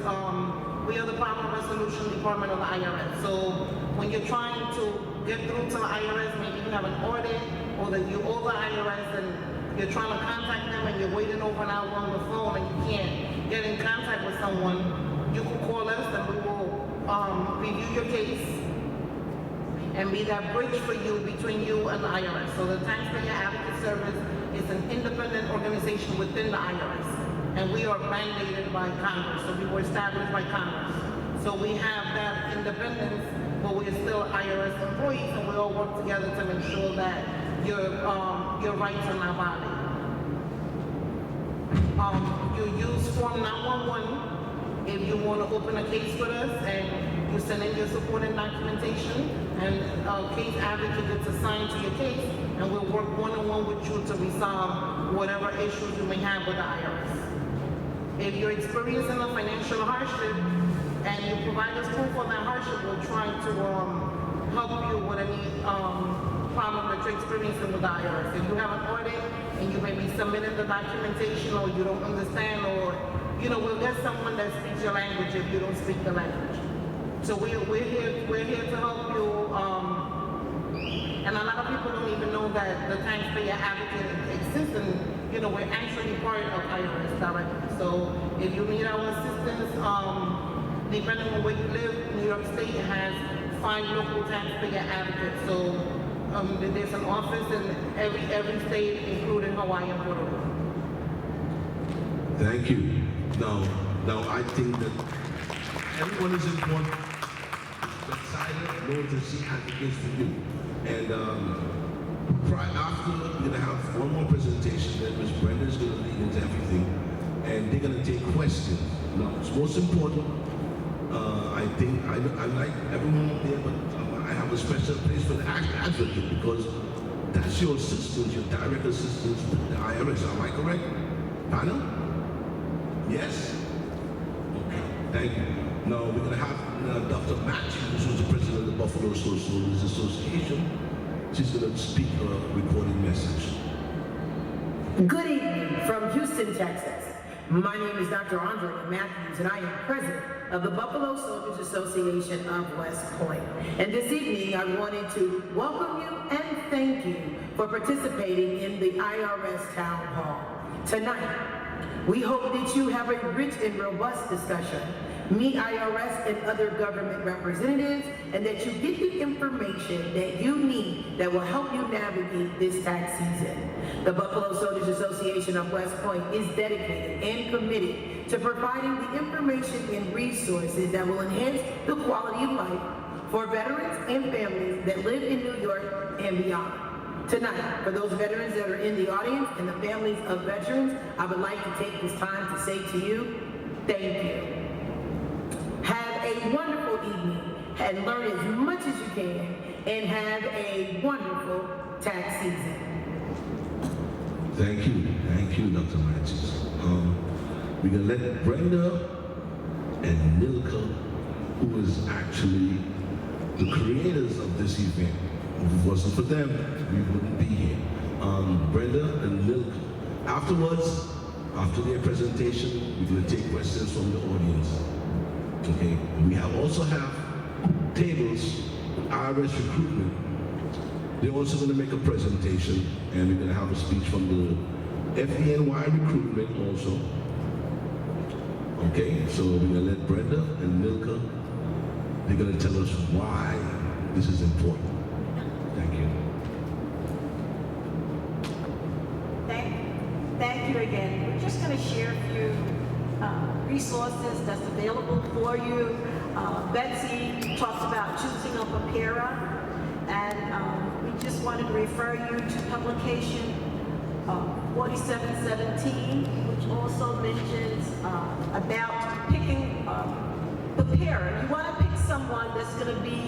we are the problem resolution department of the IRS. So when you're trying to get through to the IRS, maybe you have an audit or that you owe the IRS and you're trying to contact them and you're waiting over an hour on the phone and you can't get in contact with someone, you can call us and we will review your case and be that bridge for you between you and the IRS. So the Taxpayer Advocate Service is an independent organization within the IRS, and we are mandated by Congress, so we were established by Congress. So we have that independence, but we are still IRS employees, and we all work together to make sure that your rights are not violated. You use Form 911 if you want to open a case with us, and you send in your supporting documentation, and a case advocate gets assigned to your case, and we'll work one-on-one with you to resolve whatever issues you may have with the IRS. If you're experiencing a financial hardship and you provide us proof of that hardship, we'll try to help you with any problem that you're experiencing with the IRS. If you have an audit and you may be submitting the documentation or you don't understand, or we'll get someone that speaks your language if you don't speak the language. So we're here to help you. And a lot of people don't even know that the taxpayer advocate exists, and we're actually part of IRS directly. So if you need our assistance, depending on where you live, New York State has 5 local taxpayer advocates. So there's an office in every state, including Hawaii and Puerto Rico. Thank you. Now I think that everyone is important. But silent knows that she advocates for you. And after, we're going to have one more presentation that Ms. Brenda is going to lead into everything. And they're going to take questions. Now, it's most important. I think I like everyone up there, but I have a special place for the advocate, because that's your assistance, your direct assistance with the IRS. Am I correct? Panel? Yes? Okay, thank you. Now we're going to have Dr. Matthews, who's the president of the Buffalo Socialist Association. She's going to speak a recorded message. Good evening from Houston, Texas. My name is Dr. Andre Matthews, and I am president of the Buffalo Soldiers Association of West Point. And this evening, I wanted to welcome you and thank you for participating in the IRS Town Hall. Tonight, we hope that you have a rich and robust discussion, meet IRS and other government representatives, and that you get the information that you need that will help you navigate this tax season. The Buffalo Soldiers Association of West Point is dedicated and committed to providing the information and resources that will enhance the quality of life for veterans and families that live in New York and beyond. Tonight, for those veterans that are in the audience and the families of veterans, I would like to take this time to say to you, thank you. Have a wonderful evening and learn as much as you can, and have a wonderful tax season. Thank you, Dr. Matthews. We're going to let Brenda and Nilka, who is actually the creators of this event. If it wasn't for them, we wouldn't be here. Brenda and Nilka. Afterwards, after their presentation, we're going to take questions from the audience. Okay, we also have tables with IRS recruitment. They're also going to make a presentation, and we're going to have a speech from the FDNY recruitment also. Okay, so we're going to let Brenda and Nilka, they're going to tell us why this is important. Thank you. Thank you again. We're just going to share a few resources that's available for you. Betsy talks about choosing a preparer, and we just wanted to refer you to publication 4717, which also mentions about picking a preparer. You want to pick someone that's going to be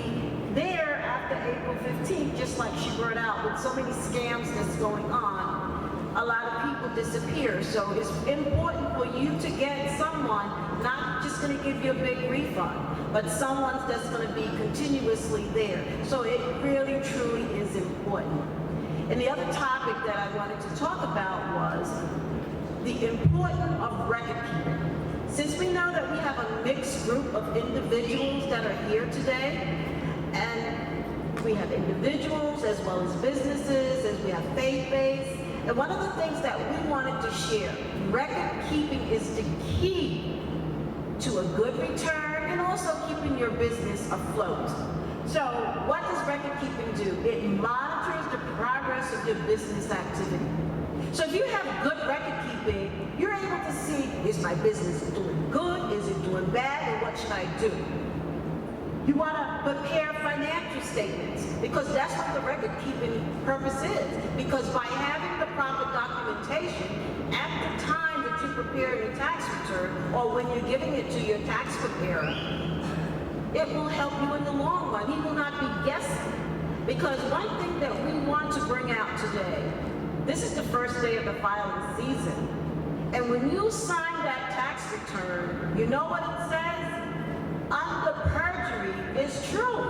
there after April 15th, just like she brought out, with so many scams that's going on. A lot of people disappear, so it's important for you to get someone not just going to give you a big refund, but someone that's going to be continuously there. So it really, truly is important. And the other topic that I wanted to talk about was the importance of record keeping. Since we know that we have a mixed group of individuals that are here today, and we have individuals as well as businesses, as we have faith-based. And one of the things that we wanted to share, record keeping is the key to a good return and also keeping your business afloat. So what does record keeping do? It monitors the progress of your business activity. So if you have good record keeping, you're able to see, is my business doing good? Is it doing bad? And what should I do? You want to prepare financial statements, because that's what the record keeping purpose is. Because by having the proper documentation at the time that you prepare your tax return, or when you're giving it to your tax preparer, It will help you in the long run. He will not be guessing. Because one thing that we want to bring out today, this is the first day of the filing season. And when you sign that tax return, you know what it says? Under perjury is true.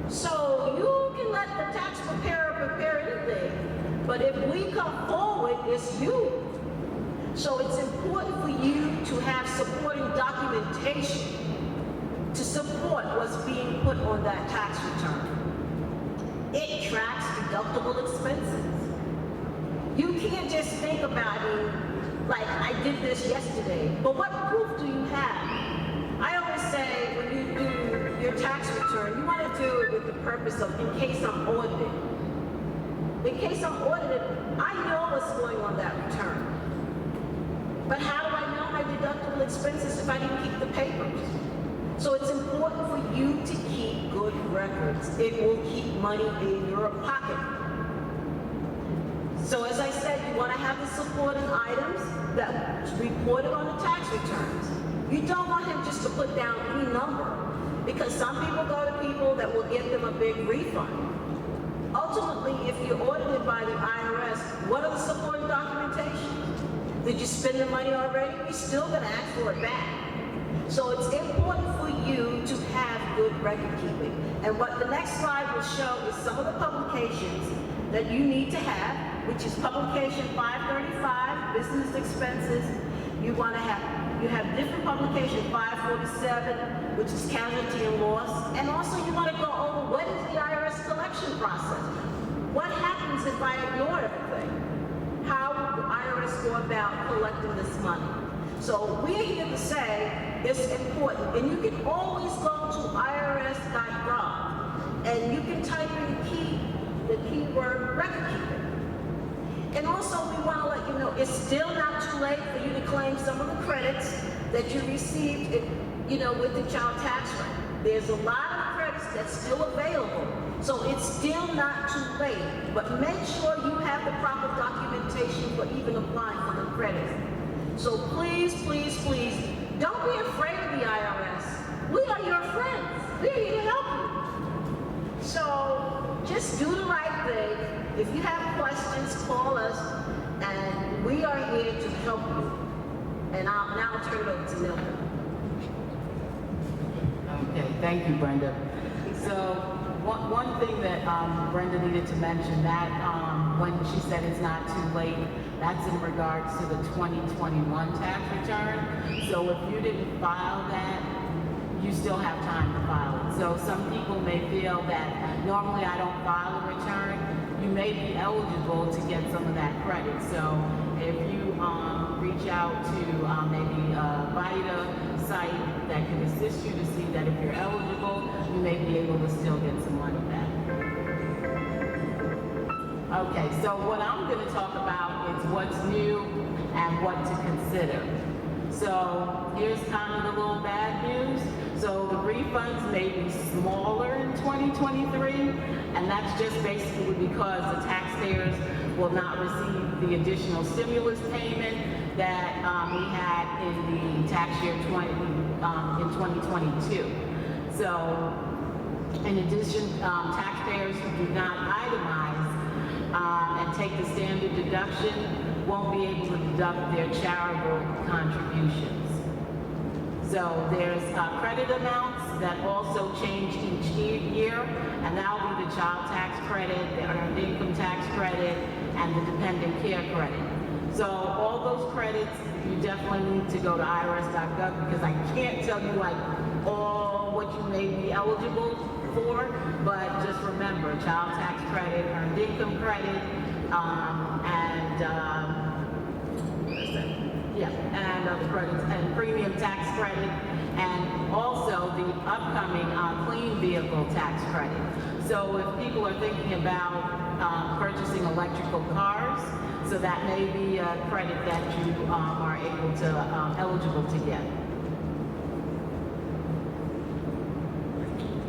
So you can let the tax preparer prepare anything, but if we come forward, it's you. So it's important for you to have supporting documentation to support what's being put on that tax return. It tracks deductible expenses. You can't just think about it like, I did this yesterday, but what proof do you have? I always say, when you do your tax return, you want to do it with the purpose of, in case I'm audited. In case I'm audited, I know what's going on that return. But how do I know my deductible expenses if I didn't keep the papers? So it's important for you to keep good records. It will keep money in your pocket. So as I said, you want to have the supporting items that's reported on the tax returns. You don't want him just to put down any number, because some people go to people that will give them a big refund. Ultimately, if you're audited by the IRS, what are the supporting documentation? Did you spend the money already? You're still going to ask for it back. So it's important for you to have good record keeping. And what the next slide will show is some of the publications that you need to have, which is publication 535, business expenses. You have different publication 547, which is casualty and loss. And also you want to go over what is the IRS collection process? What happens if I ignore everything? How will the IRS go about collecting this money? So we're here to say it's important. And you can always go to irs.gov and you can type in the keyword record keeping. And also we want to let you know it's still not too late for you to claim some of the credits that you received with the child tax rate. There's a lot of credits that's still available. So it's still not too late, but make sure you have the proper documentation for even applying for the credits. So please, please, please, don't be afraid of the IRS. We are your friends. We're here to help you. So just do the right thing. If you have questions, call us, and we are here to help you. And I'll now turn it over to Milton. Okay, thank you, Brenda. So one thing that Brenda needed to mention, that when she said it's not too late, that's in regards to the 2021 tax return. So if you didn't file that, you still have time to file it. So some people may feel that normally I don't file a return. You may be eligible to get some of that credit. So if you reach out to maybe a VITA site that can assist you to see that if you're eligible, you may be able to still get some money back. Okay, so what I'm going to talk about is what's new and what to consider. So here's kind of the little bad news. So the refunds may be smaller in 2023, and that's just basically because the taxpayers will not receive the additional stimulus payment that we had in the tax year in 2022. So in addition, taxpayers who do not itemize and take the standard deduction won't be able to deduct their charitable contributions. So there's credit amounts that also change each year, and that will be the child tax credit, the earned income tax credit, and the dependent care credit. So all those credits, you definitely need to go to irs.gov, because I can't tell you all what you may be eligible for, but just remember, child tax credit, earned income credit, and other credits, and premium tax credit, and also the upcoming clean vehicle tax credit. So if people are thinking about purchasing electrical cars, so that may be a credit that you are eligible to get.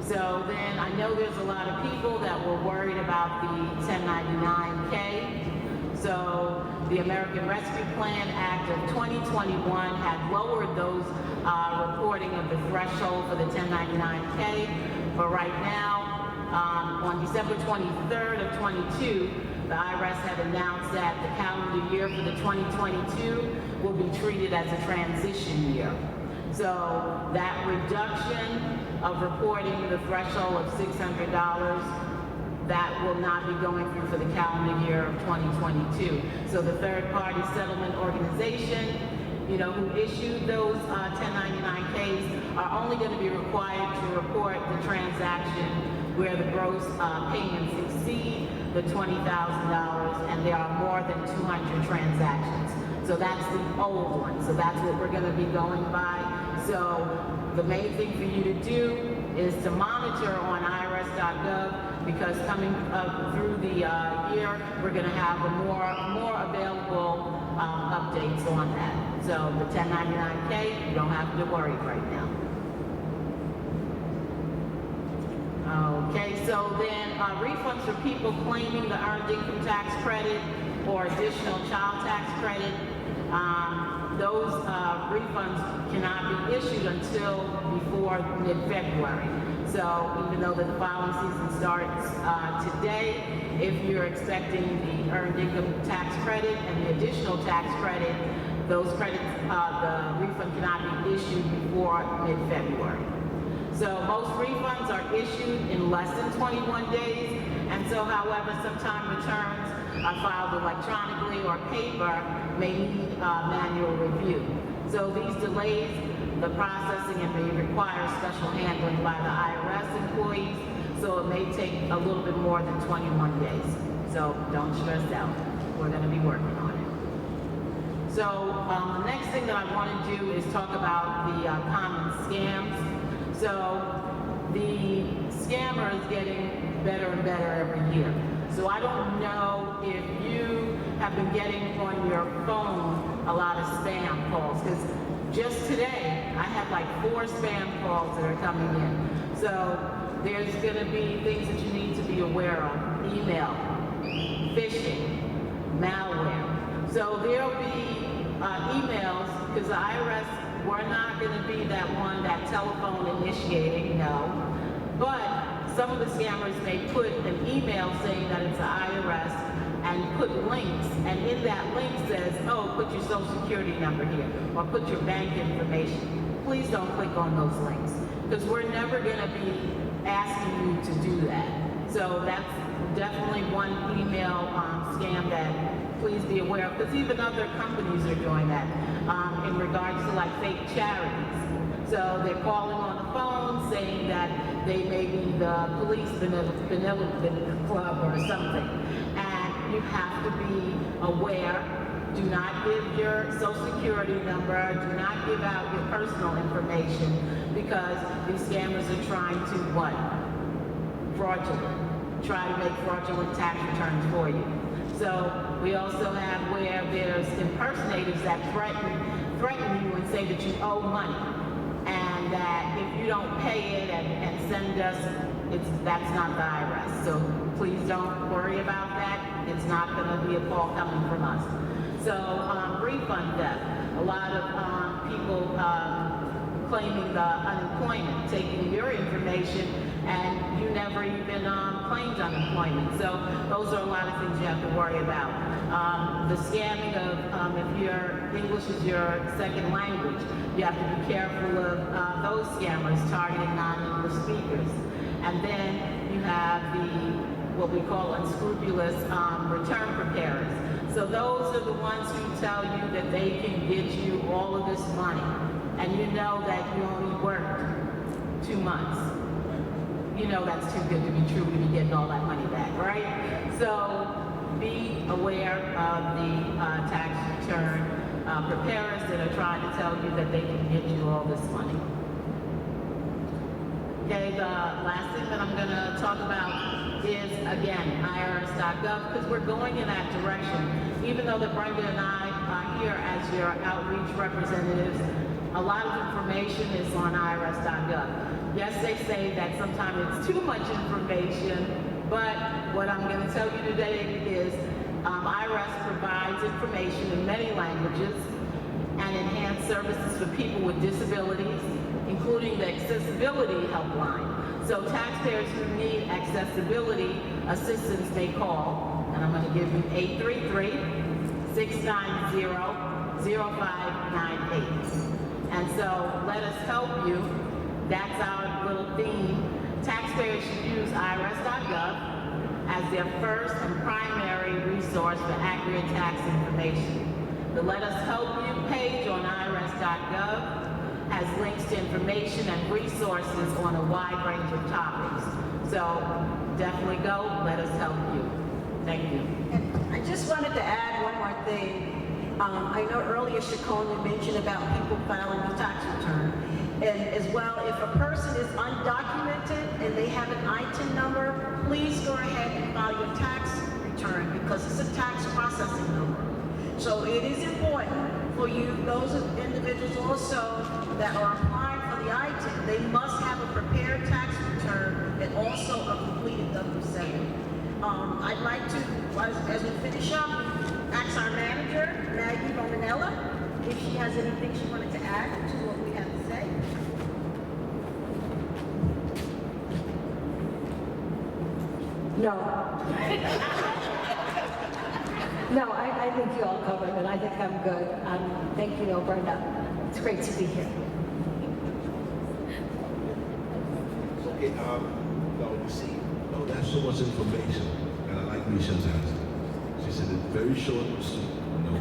So then I know there's a lot of people that were worried about the 1099K. So the American Rescue Plan Act of 2021 had lowered those reporting of the threshold for the 1099K, but right now, on December 23rd of 22, the IRS had announced that the calendar year for the 2022 will be treated as a transition year. So that reduction of reporting the threshold of $600, that will not be going through for the calendar year of 2022. So the third-party settlement organization, who issued those 1099Ks are only going to be required to report the transaction where the gross payments exceed the $20,000 and there are more than 200 transactions. So that's the old one. So that's what we're going to be going by. So the main thing for you to do is to monitor on IRS.gov, because coming up through the year, we're going to have more available updates on that. So the 1099K, you don't have to worry right now. Okay, so then refunds for people claiming the earned income tax credit or additional child tax credit, those refunds cannot be issued until before mid-February. So even though the filing season starts today, if you're expecting the earned income tax credit and the additional tax credit, those credits, the refund cannot be issued before mid-February. So most refunds are issued in less than 21 days, and so however, sometimes returns are filed electronically or paper may need manual review. So these delays, the processing, and may require special handling by the IRS employees, so it may take a little bit more than 21 days. So don't stress out. We're going to be working on it. So the next thing that I want to do is talk about the common scams. So the scammer is getting better and better every year. So I don't know if you have been getting on your phone a lot of spam calls, because just today I had like 4 spam calls that are coming in. So there's going to be things that you need to be aware of: email, phishing, malware. So there'll be emails, because the IRS, we're not going to be that one, that telephone initiating, no. But some of the scammers may put an email saying that it's the IRS and put links, and in that link says, oh, put your social security number here, or put your bank information. Please don't click on those links, because we're never going to be asking you to do that. So that's definitely one email scam that please be aware of, because even other companies are doing that in regards to like fake charities. So they're calling on the phone saying that they may be the police benevolent club or something. And you have to be aware. Do not give your social security number. Do not give out your personal information, because these scammers are trying to what? Try to make fraudulent tax returns for you. So we also have where there's impersonators that threaten you and say that you owe money, and that if you don't pay it and send us, that's not the IRS. So please don't worry about that. It's not going to be a call coming from us. So refund theft. A lot of people claiming the unemployment, taking your information, and you never even claimed unemployment. So those are a lot of things you have to worry about. The scamming of, if your English is your second language, you have to be careful of those scammers targeting non-English speakers. And then you have what we call unscrupulous return preparers. So those are the ones who tell you that they can get you all of this money, and you know that you only worked 2 months. You know that's too good to be true to be getting all that money back, right? So be aware of the tax return preparers that are trying to tell you that they can get you all this money. Okay, the last thing that I'm going to talk about is, again, IRS.gov, because we're going in that direction. Even though that Brenda and I are here as your outreach representatives, a lot of information is on IRS.gov. Yes, they say that sometimes it's too much information, but what I'm going to tell you today is IRS provides information in many languages and enhanced services for people with disabilities, including the accessibility helpline. So taxpayers who need accessibility assistance may call, and I'm going to give you 833-690-0598. And so let us help you. That's our little theme. Taxpayers should use IRS.gov as their first and primary resource for accurate tax information. The Let Us Help You page on IRS.gov has links to information and resources on a wide range of topics. So definitely go, let us help you. Thank you. I just wanted to add one more thing. I know earlier Shakonia mentioned about people filing a tax return. And as well, if a person is undocumented and they have an ITIN number, please go ahead and file your tax return because it's a tax processing number. So it is important for you, those individuals also that are applying for the ITIN, they must have a prepared tax return and also a completed W-7. I'd like to, as we finish up, ask our manager, Maggie Romanella, if she has anything she wanted to add to what we have to say. No. No, I think you all covered it. I think I'm good. Thank you, Brenda. It's great to be here. Okay, no, you see, no, that's so much information, and I like Misha's answer. She said it's very short and sweet. No.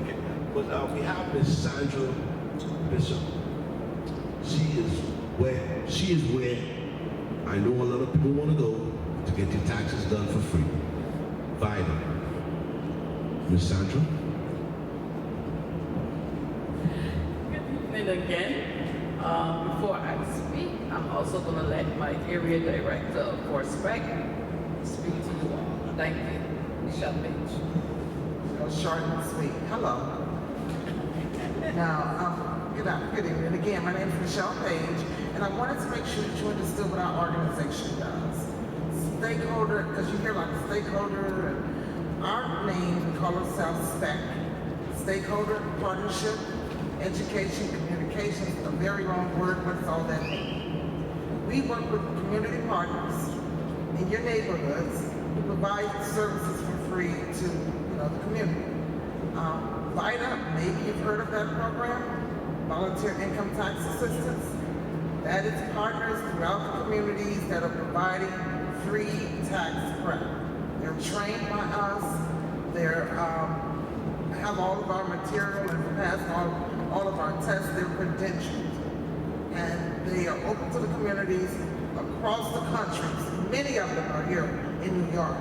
Okay, but we have Miss Sandra Bishop. She is where I know a lot of people want to go to get your taxes done for free. Vital. Miss Sandra? Good evening again. Before I speak, I'm also going to let my area director for SPEC speak to you all. Thank you. Michelle Page. Short and sweet. Hello. Now, good evening again. My name is Michelle Page, and I wanted to make sure that you understood what our organization does. Stakeholder, because you hear like stakeholder, and our name, we call ourselves SPEC. Stakeholder, Partnership, Education, Communications, a very long word, what's all that mean? We work with community partners in your neighborhoods who provide services for free to the community. VITA, maybe you've heard of that program, Volunteer Income Tax Assistance. That is partners throughout the communities that are providing free tax prep. They're trained by us. They're have all of our material and pass all of our tests. They're credentialed, and they are open to the communities across the country. Many of them are here in New York,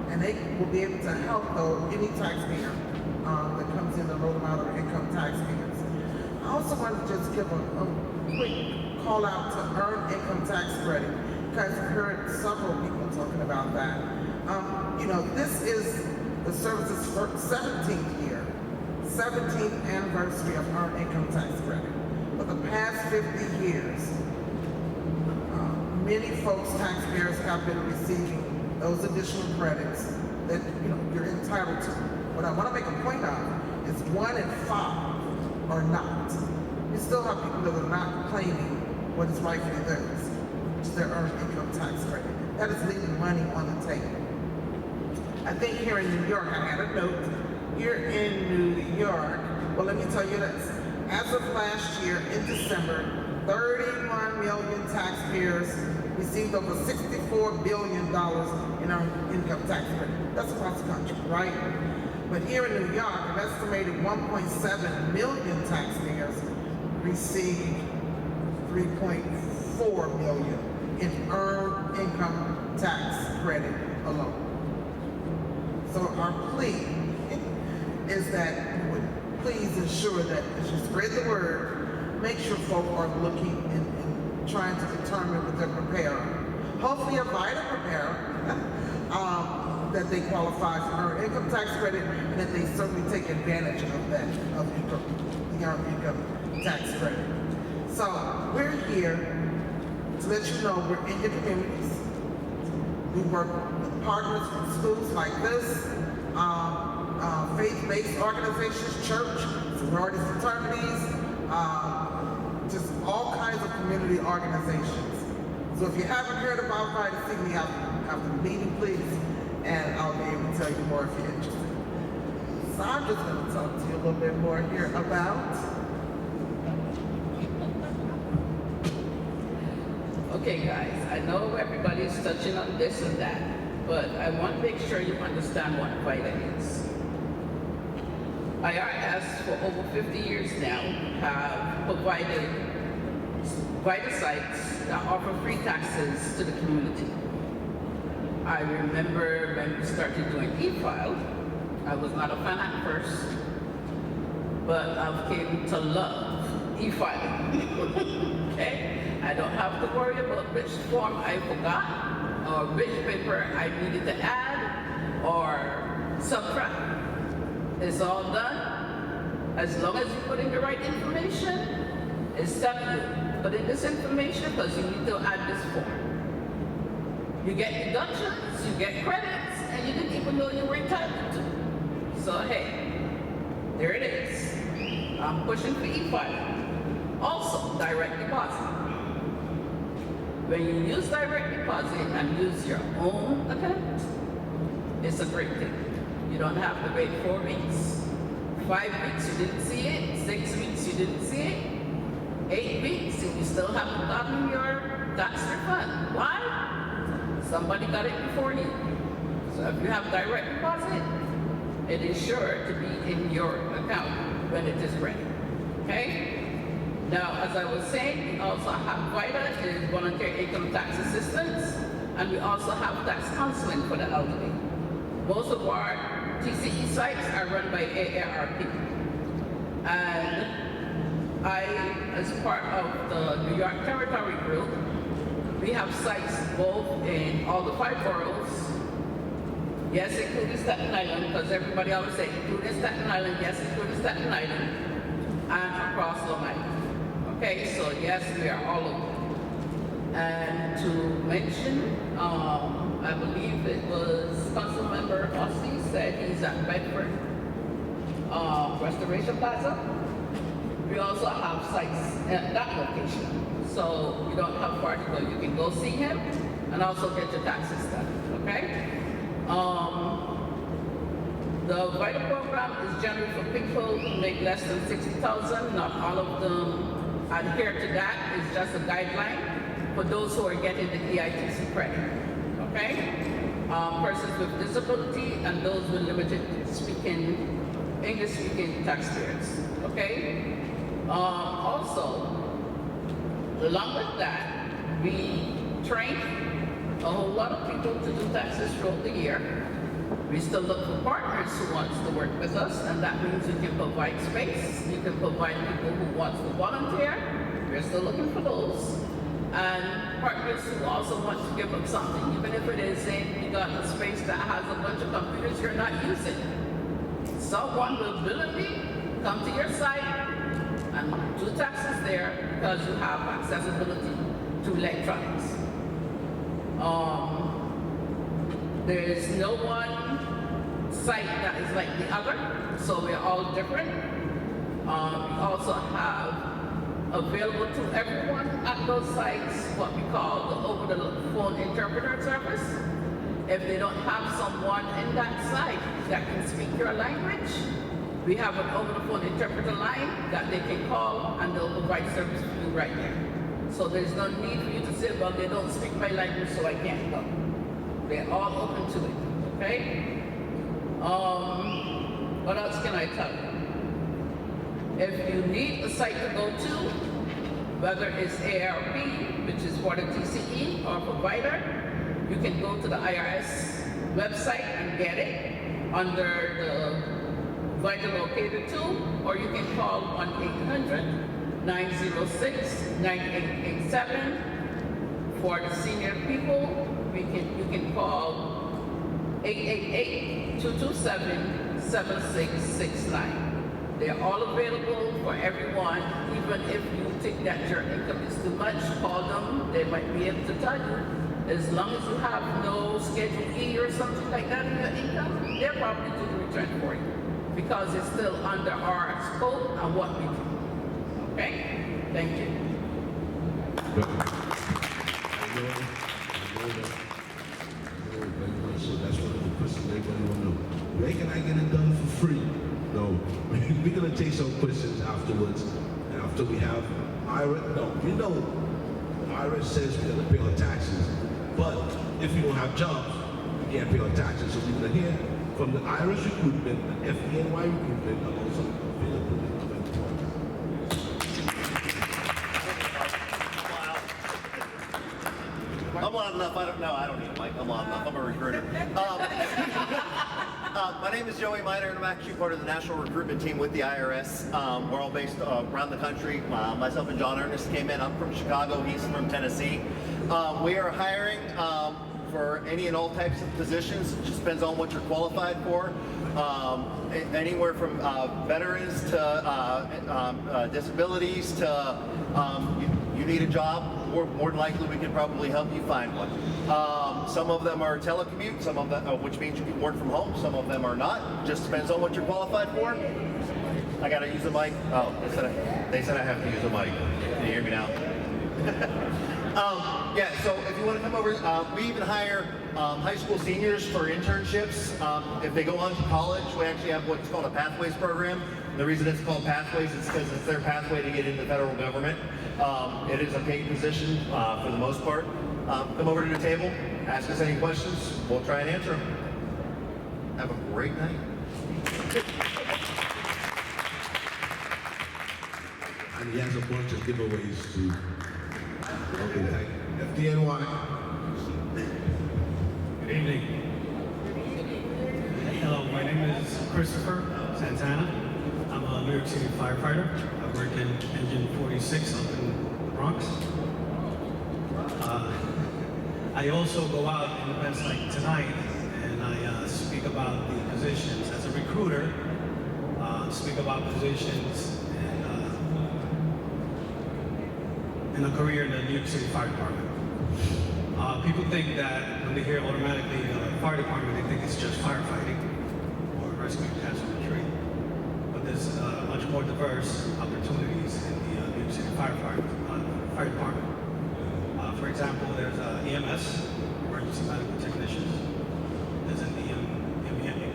and they will be able to help any taxpayer that comes in to load them out of income taxpayers. I also want to just give a quick call out to earned income tax credit, because I've heard several people talking about that. This is the service's 17th year, 17th anniversary of earned income tax credit. For the past 50 years, many folks, taxpayers, have been receiving those additional credits that you're entitled to. What I want to make a point of is 1 in 5 are not. You still have people that are not claiming what is rightfully theirs, which is their earned income tax credit. That is leaving money on the table. I think here in New York, I had a note, here in New York, well, let me tell you this. As of last year, in December, 31 million taxpayers received over $64 billion in earned income tax credit. That's across the country, right? But here in New York, an estimated 1.7 million taxpayers received 3.4 million in earned income tax credit alone. So our plea is that you would please ensure that as you spread the word, make sure folk are looking and trying to determine what they're preparing. Hopefully a VITA preparer that they qualify for earned income tax credit, and that they certainly take advantage of that, of the earned income tax credit. So we're here to let you know we're in your communities. We work with partners from schools like this, faith-based organizations, church, sororities, fraternities, just all kinds of community organizations. So if you haven't heard about VITA, see me after the meeting, please, and I'll be able to tell you more if you're interested. So I'm just going to talk to you a little bit more here about. Okay, guys, I know everybody's touching on this and that, but I want to make sure you understand what VITA is. IRS for over 50 years now have provided VITA sites that offer free taxes to the community. I remember when we started doing e-file, I was not a fan at first, but I've came to love e-filing, okay? I don't have to worry about which form I forgot, or which paper I needed to add, or subtract. It's all done. As long as you put in the right information, it's telling you, put in this information because you need to add this form. You get deductions, you get credits, and you didn't even know you were entitled to. So hey, there it is. I'm pushing for e-filing. Also, direct deposit. When you use direct deposit and use your own account, it's a great thing. You don't have to wait 4 weeks. 5 weeks you didn't see it, 6 weeks you didn't see it, 8 weeks and you still haven't gotten your tax refund. Why? Somebody got it before you. So if you have direct deposit, it is sure to be in your account when it is ready. Okay? Now, as I was saying, we also have VITA, is voluntary income tax assistance, and we also have tax counseling for the elderly. Most of our TCE sites are run by AARP. And I, as part of the New York Territory Group, we have sites both in all the 5 boroughs, yes, including Staten Island, because everybody always say, including Staten Island, yes, including Staten Island, and across Long Island. Okay, so yes, we are all over. And to mention, I believe it was Councilmember Osse said he's at Bedford Restoration Plaza. We also have sites at that location. So you don't have far to go. You can go see him and also get your taxes done, okay? The VITA program is generally for people who make less than $60,000. Not all of them adhere to that. It's just a guideline for those who are getting the EITC credit, okay? Persons with disability and those with limited English-speaking taxpayers, okay? Also, along with that, we train a whole lot of people to do taxes throughout the year. We still look for partners who want to work with us, and that means you can provide space, you can provide people who want to volunteer. We're still looking for those. And partners who also want to give up something, even if it is saying you got a space that has a bunch of computers you're not using. Someone will willingly come to your site and do taxes there because you have accessibility to electronics. There is no one site that is like the other, so we're all different. We also have available to everyone at those sites what we call the over-the-phone interpreter service. If they don't have someone in that site that can speak your language, we have an over-the-phone interpreter line that they can call and they'll provide service for you right there. So there's no need for you to say, well, they don't speak my language, so I can't go. They're all open to it, okay? What else can I tell you? If you need a site to go to, whether it's AARP, which is for the TCE, or provider, you can go to the IRS website and get it under the VITA Locator tool, or you can call 1-800-906-9887. For the senior people, you can call 888-227-7669. They're all available for everyone. Even if you think that your income is too much, call them. They might be able to tell you As long as you have no Schedule E or something like that in your income, they'll probably do the return for you because it's still under our scope and what we do. Okay? Thank you. So that's one of the questions everybody want to know. Where can I get it done for free? No, we're going to take some questions afterwards. And after we have IRS, no, you know, IRS says we're going to pay our taxes. But if you don't have jobs, you can't pay our taxes. So we're going to hear from the IRS recruitment, the FDNY recruitment, and also availability of employment. I'm loud enough. I don't need a mic. I'm loud enough. I'm a recruiter. My name is Joey Miner, and I'm actually part of the national recruitment team with the IRS. We're all based around the country. Myself and John Ernest came in. I'm from Chicago. He's from Tennessee. We are hiring for any and all types of positions. It just depends on what you're qualified for. Anywhere from veterans to disabilities to you need a job. More than likely we can probably help you find one. Some of them are telecommute, some of them, which means you can work from home. Some of them are not. Just depends on what you're qualified for. I gotta use the mic. Oh, they said I have to use the mic. Can you hear me now? Yeah, so if you want to come over, we even hire high school seniors for internships. If they go on to college, we actually have what's called a Pathways program. The reason it's called Pathways is because it's their pathway to get into the federal government. It is a paid position for the most part. Come over to the table, ask us any questions, we'll try and answer them. Have a great night. And he has a bunch of giveaways too. Okay, thank you. FDNY. Good evening. Hello, my name is Christopher Santana. I'm a New York City firefighter. I work in Engine 46 up in the Bronx. I also go out in events like tonight and I speak about the positions as a recruiter, speak about positions in a career in the New York City Fire Department. People think that when they hear automatically fire department, they think it's just firefighting or rescue, catastrophe, retreat. But there's much more diverse opportunities in the New York City Fire Department. For example, there's EMS, emergency medical technicians. There's an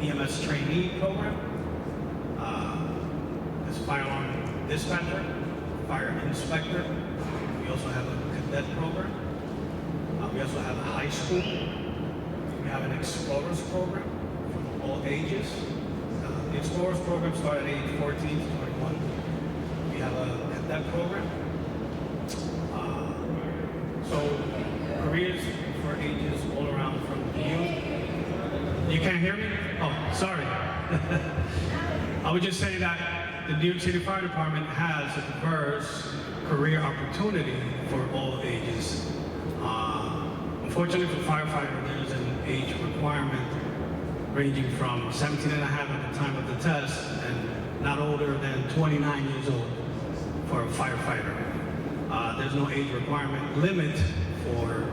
EMS trainee program. There's fire alarm dispatcher, fire inspector. We also have a cadet program. We also have a high school. We have an Explorers program for all ages. The Explorers program started at age 14 to 21. We have a cadet program. So careers for ages all around from youth. You can't hear me? Oh, sorry. I would just say that the New York City Fire Department has a diverse career opportunity for all ages. Unfortunately for firefighter, there's an age requirement ranging from 17 and a half at the time of the test and not older than 29 years old for a firefighter. There's no age requirement limit for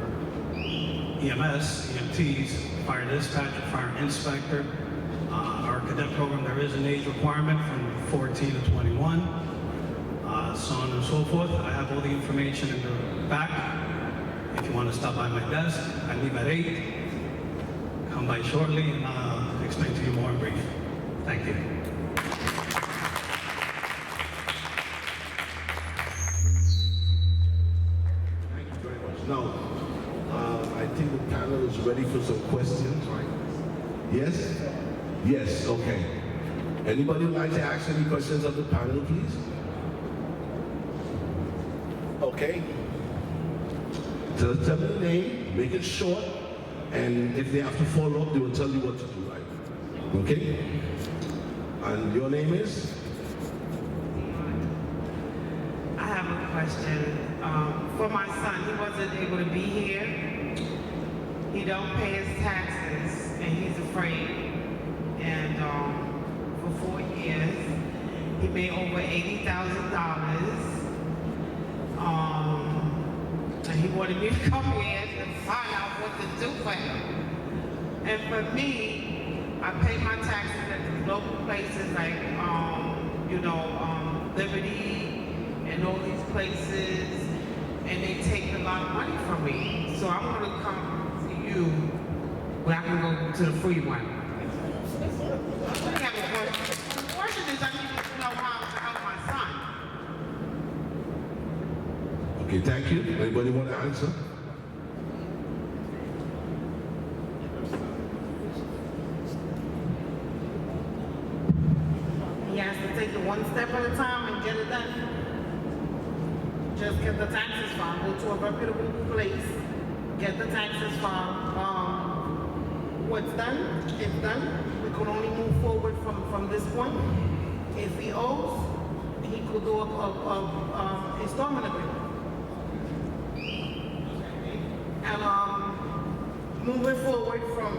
EMS, EMTs, fire dispatcher, fire inspector. Our cadet program, there is an age requirement from 14 to 21, so on and so forth. I have all the information in the back. If you want to stop by my desk, I leave at 8. Come by shortly and I'll explain to you more in brief. Thank you. Thank you very much. Now, I think the panel is ready for some questions, right? Yes? Yes, okay. Anybody would like to ask any questions of the panel, please? Okay. Tell them the name, make it short, and if they have to follow up, they will tell you what to do, right? Okay? And your name is? I have a question. For my son, he wasn't able to be here. He don't pay his taxes, and he's afraid. And for 4 years, he made over $80,000. And he wanted me to come in and find out And for me, I pay my taxes at these local places like, Liberty and all these places, and they take a lot of money from me. So I'm gonna come to you where I can go to the free one. I have a question. The question is, I need to know how to help my son. Okay, thank you. Anybody want to answer? He has to take it one step at a time and get it done. Just get the taxes filed, go to a reputable place, get the taxes filed. What's done, it's done. We can only move forward from this point. If he owes, he could do a installment agreement. And moving forward from,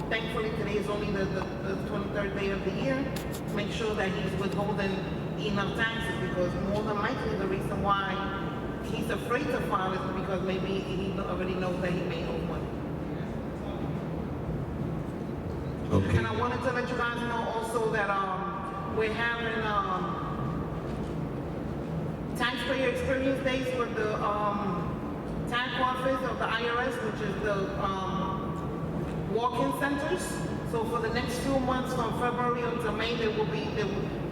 thankfully today is only the 23rd day of the year. Make sure that he's withholding enough taxes, because more than likely the reason why he's afraid to file is because maybe he already knows that he may owe money. Okay. And I wanted to let you guys know also that we're having taxpayer experience days with the tax office of the IRS, which is the walk-in centers. So for the next few months, from February until May, they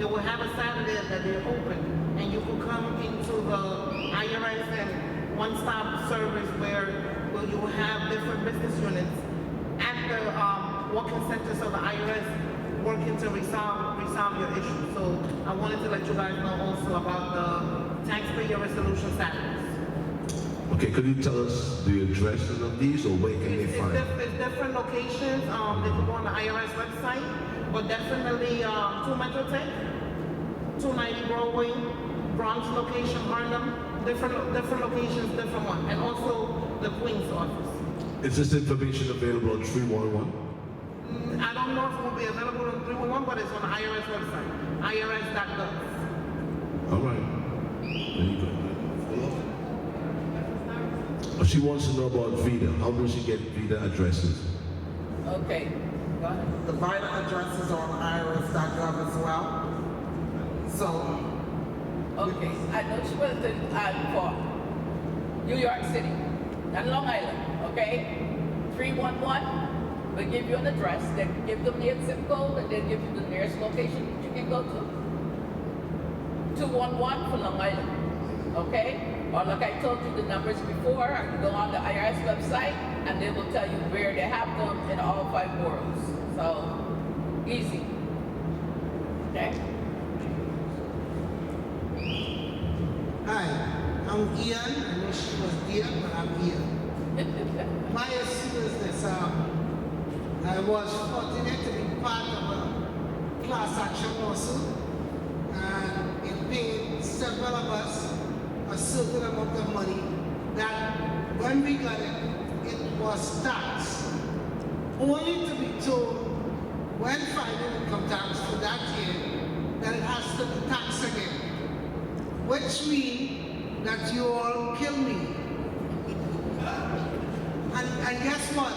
will have a Saturday that they're open, and you will come into the IRS and one-stop service where you will have different business units at the walk-in centers of the IRS working to resolve your issues. So I wanted to let you guys know also about the taxpayer resolution Saturdays. Okay, could you tell us the addresses of these, or where can they find it? It's different locations. They can go on the IRS website, but definitely 2 Metrotech, 290 Broadway, Bronx location, Harlem, different locations, different one, and also the Queens office. Is this information available on 311? I don't know if it will be available on 311, but it's on the IRS website, irs.gov. All right. There you go. She wants to know about VITA. How does she get VITA addresses? Okay, go ahead. The VITA address is on irs.gov as well. So, Okay, I know she was for New York City and Long Island, okay? 311 will give you an address, then give them the zip code, and then give you the nearest location that you can go to. 211 for Long Island, okay? Or like I told you the numbers before, you go on the IRS website and they will tell you where they have them in all 5 boroughs. So, easy. Okay? Hi, I'm Ian. I know she was dear, but I'm Ian. My business, I was fortunate to be part of a class action lawsuit, and it paid several of us a certain amount of money that when we got it, it was taxed. Only to be told when filing income tax for that year that it has to be taxed again. Which means that you all kill me. And guess what?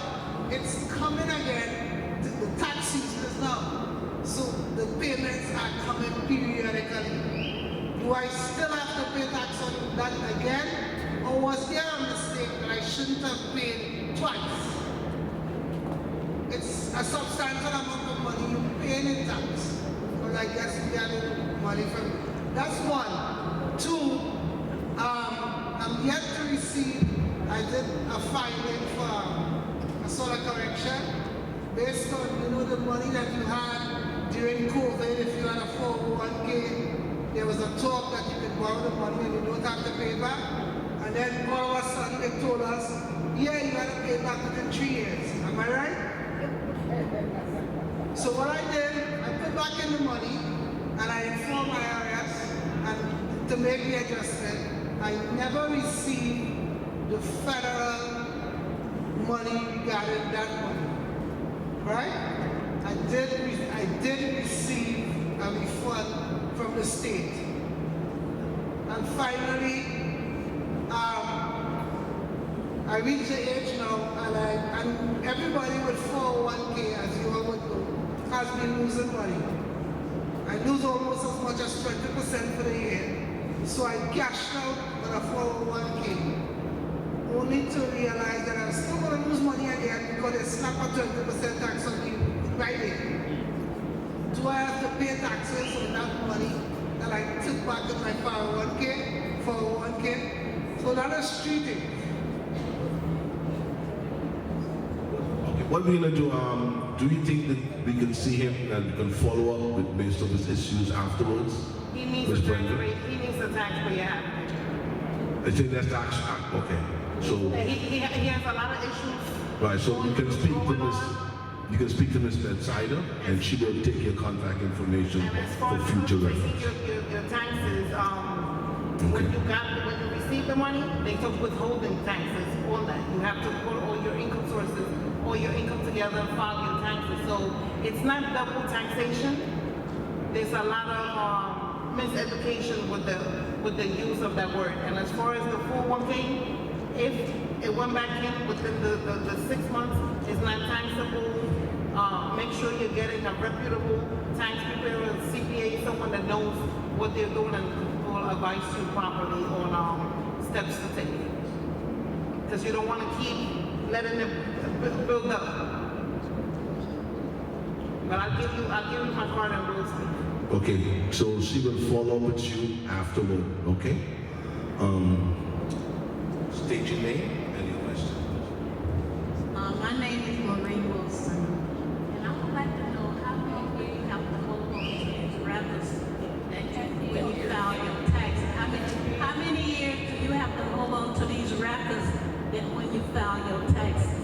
It's coming again. The tax season is now. So the payments are coming periodically. Do I still have to pay tax on that again? Or was there a mistake that I shouldn't have paid twice? It's a substantial amount of money you pay in tax. But I guess you get money from it. That's one. 2, I'm yet to receive, I did a filing for a sort of correction based on, the money that you had during COVID. If you had a 401k, there was a talk that you could borrow the money and you don't have to pay back. And then all of a sudden they told us, yeah, you got to pay back within 3 years. Am I right? So what I did, I put back in the money and I informed my IRS and to make the adjustment. I never received the federal money regarding that money, right? I did receive a refund from the state. And finally, I I reached the age now, and everybody with 401k, as you all would know, has been losing money. I lose almost as much as 20% for the year. So I cashed out with a 401k, only to realize that I'm still going to lose money again because they slap a 20% tax on me right there. Do I have to pay taxes on that money that I took back in my 401k? So that is cheating. Okay, what we're gonna do you think that we can see him and we can follow up with based on his issues afterwards? He needs Ms. a Brenda? taxpayer advocate. I think that's the action. Okay, so He has a lot of issues. right, so you can speak to Miss. You can speak to Ms. Bedside, and she will take your contact information for future reference. Your taxes, when you receive the money, they took withholding taxes on that. You have to put all your income sources, all your income together and file your taxes. So it's not double taxation. There's a lot of miseducation with the use of that word. And as far as the 401k, if it went back in within the 6 months, it's not taxable. Make sure you're getting a reputable tax preparer, CPA, someone that knows what they're doing and will advise you properly on steps to take. Because you don't want to keep letting it build up. But I'll give you my card and we'll speak. Okay, so she will follow up with you afterward. Okay. State your name and your question. My name is Maureen Wilson, and I would like to know how long will you have to hold on to these records when you file your taxes? How many years do you have to hold on to these records that when you file your taxes?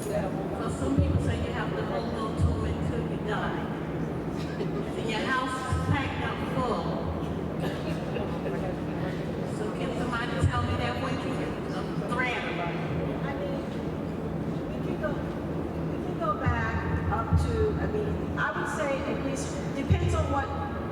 Because some people say you have to hold on to them until you die. And your house is packed up full. So can somebody tell me that when you threat? We can go back up to, I would say at least, depends on what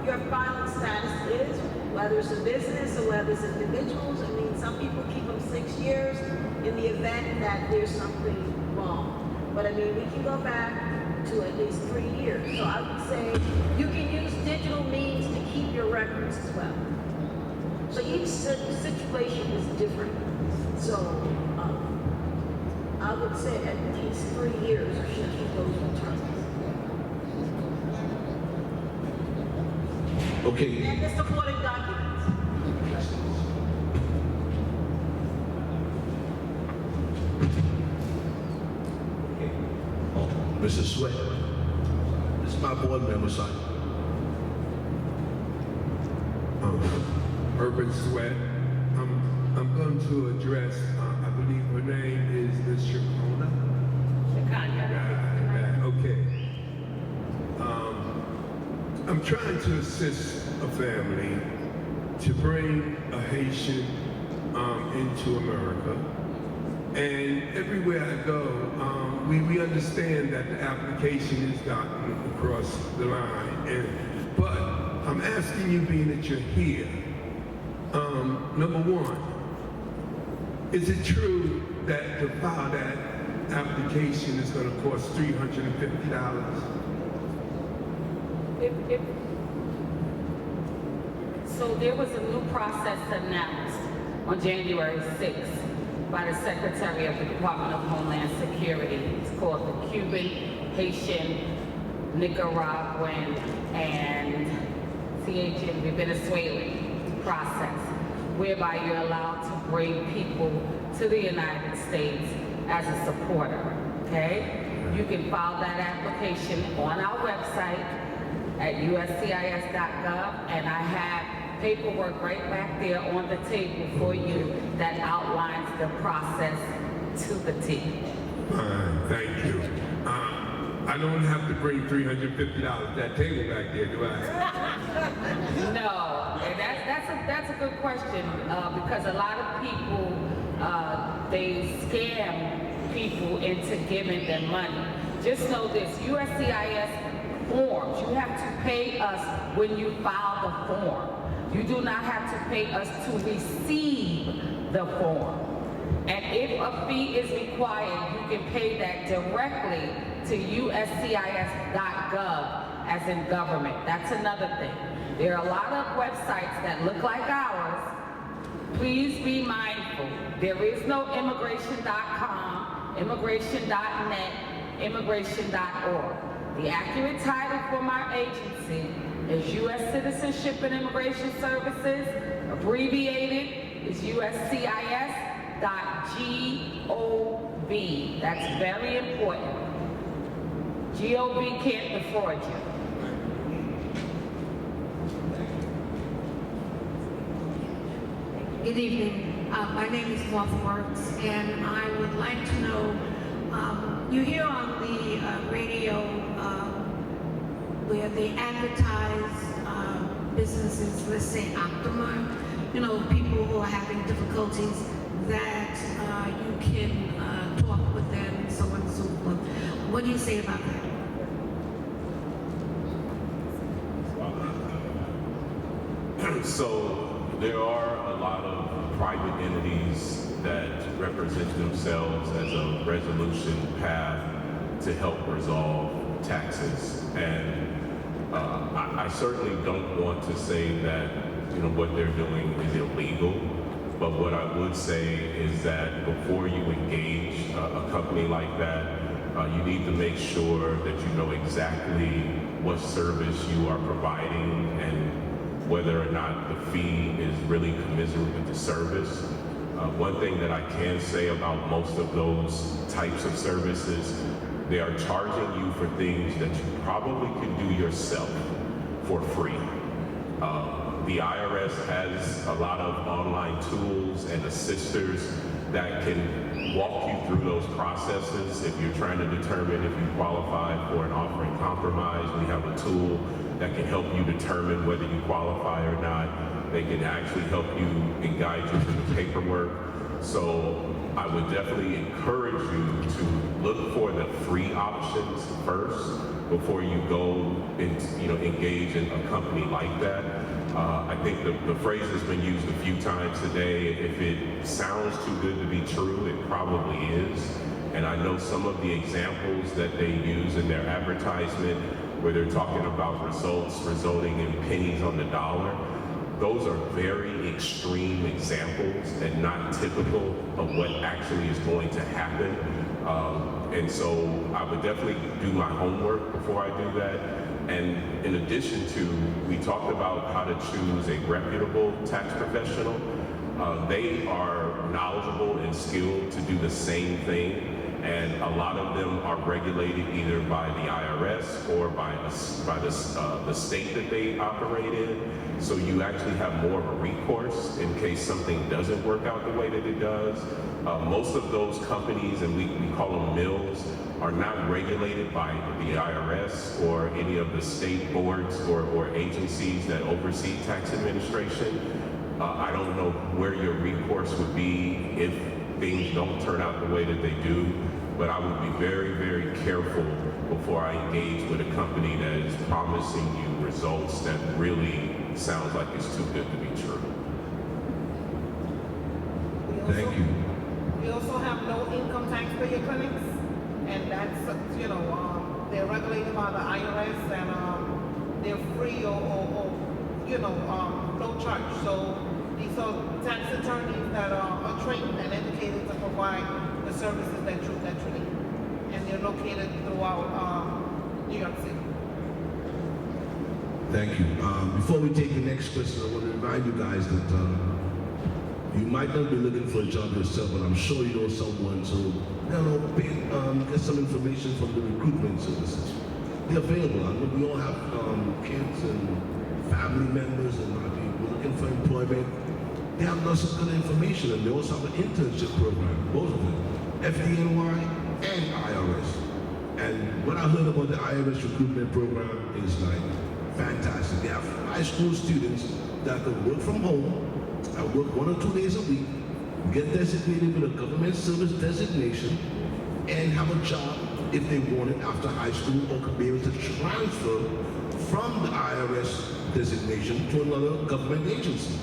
your filing status is, whether it's a business or whether it's individuals. Some people keep them 6 years in the event that there's something wrong. But we can go back to at least 3 years. So I would say you can use digital means to keep your records as well. So each situation is different. So I would say at least 3 years should keep those returns. Okay. And the supporting documents. Mr. Sweat, this is my board member, son. Urban Sweat. I'm going to address, I believe her name is Ms. Shakona. Okay. I'm trying to assist a family to bring a Haitian into America. And everywhere I go, we understand that the application is gotten across the line. But I'm asking you, being that you're here, number one, is it true that to file that application is going to cost $350? So there was a new process announced on January 6th by the Secretary of the Department of Homeland Security. It's called the Cuban, Haitian, Nicaraguan, and Venezuelan process, whereby you're allowed to bring people to the United States as a supporter, okay? You can file that application on our website at USCIS.gov, and I have paperwork right back there on the table for you that outlines the process to the T. Thank you. I don't have to bring $350 that table back there, do I? No, and that's a good question because a lot of people they scam people into giving them money. Just know this: USCIS forms. You have to pay us when you file the form. You do not have to pay us to receive the form. And if a fee is required, you can pay that directly to USCIS.gov, as in government. That's another thing. There are a lot of websites that look like ours. Please be mindful. There is no immigration.com, immigration.net, immigration.org. The accurate title for my agency is U.S. Citizenship and Immigration Services, abbreviated is USCIS.gov. That's very important. GOV can't defraud you. Good evening. My name is Martha Works, and I would like to know, you hear on the radio where they advertise businesses, let's say Optima, people who are having difficulties, that you can talk with them and so on and so forth. What do you say about that? So there are a lot of private entities that represent themselves as a resolution path to help resolve taxes. And I certainly don't want to say that what they're doing is illegal, but what I would say is that before you engage a company like that, you need to make sure that you know exactly what service you are providing and whether or not the fee is really commensurate with the service. One thing that I can say about most of those types of services, they are charging you for things that you probably can do yourself for free. The IRS has a lot of online tools and assisters that can walk you through those processes. If you're trying to determine if you qualify for an offering compromise, we have a tool that can help you determine whether you qualify or not. They can actually help you and guide you through the paperwork. So I would definitely encourage you to look for the free options first before you go and engage in a company like that. I think the phrase has been used a few times today. If it sounds too good to be true, it probably is. And I know some of the examples that they use in their advertisement where they're talking about results resulting in pennies on the dollar. Those are very extreme examples and not typical of what actually is going to happen. And so I would definitely do my homework before I do that. And in addition to, we talked about how to choose a reputable tax professional. They are knowledgeable and skilled to do the same thing. And a lot of them are regulated either by the IRS or by the state that they operate in. So you actually have more of a recourse in case something doesn't work out the way that it does. Most of those companies, and we call them mills, are not regulated by the IRS or any of the state boards or agencies that oversee tax administration. I don't know where your recourse would be if things don't turn out the way that they do, but I would be very, very careful before I engage with a company that is promising you results that really sounds like it's too good to be true. Thank you. We also have no income taxpayer clinics, and that's, they're regulated by the IRS, and they're free or no charge. So these are tax attorneys that are trained and educated to provide the services that you need. And they're located throughout New York City. Thank you. Before we take the next question, I want to remind you guys that you might not be looking for a job yourself, but I'm sure you know someone, so get some information from the recruitment services. They're available. I know we all have kids and family members and people looking for employment. They have lots of good information, and they also have an internship program, both of them, FDNY and IRS. And what I heard about the IRS recruitment program is like fantastic. They have high school students that can work from home, and work 1 or 2 days a week, get designated with a government service designation, and have a job if they want it after high school, or could be able to transfer from the IRS designation to another government agency.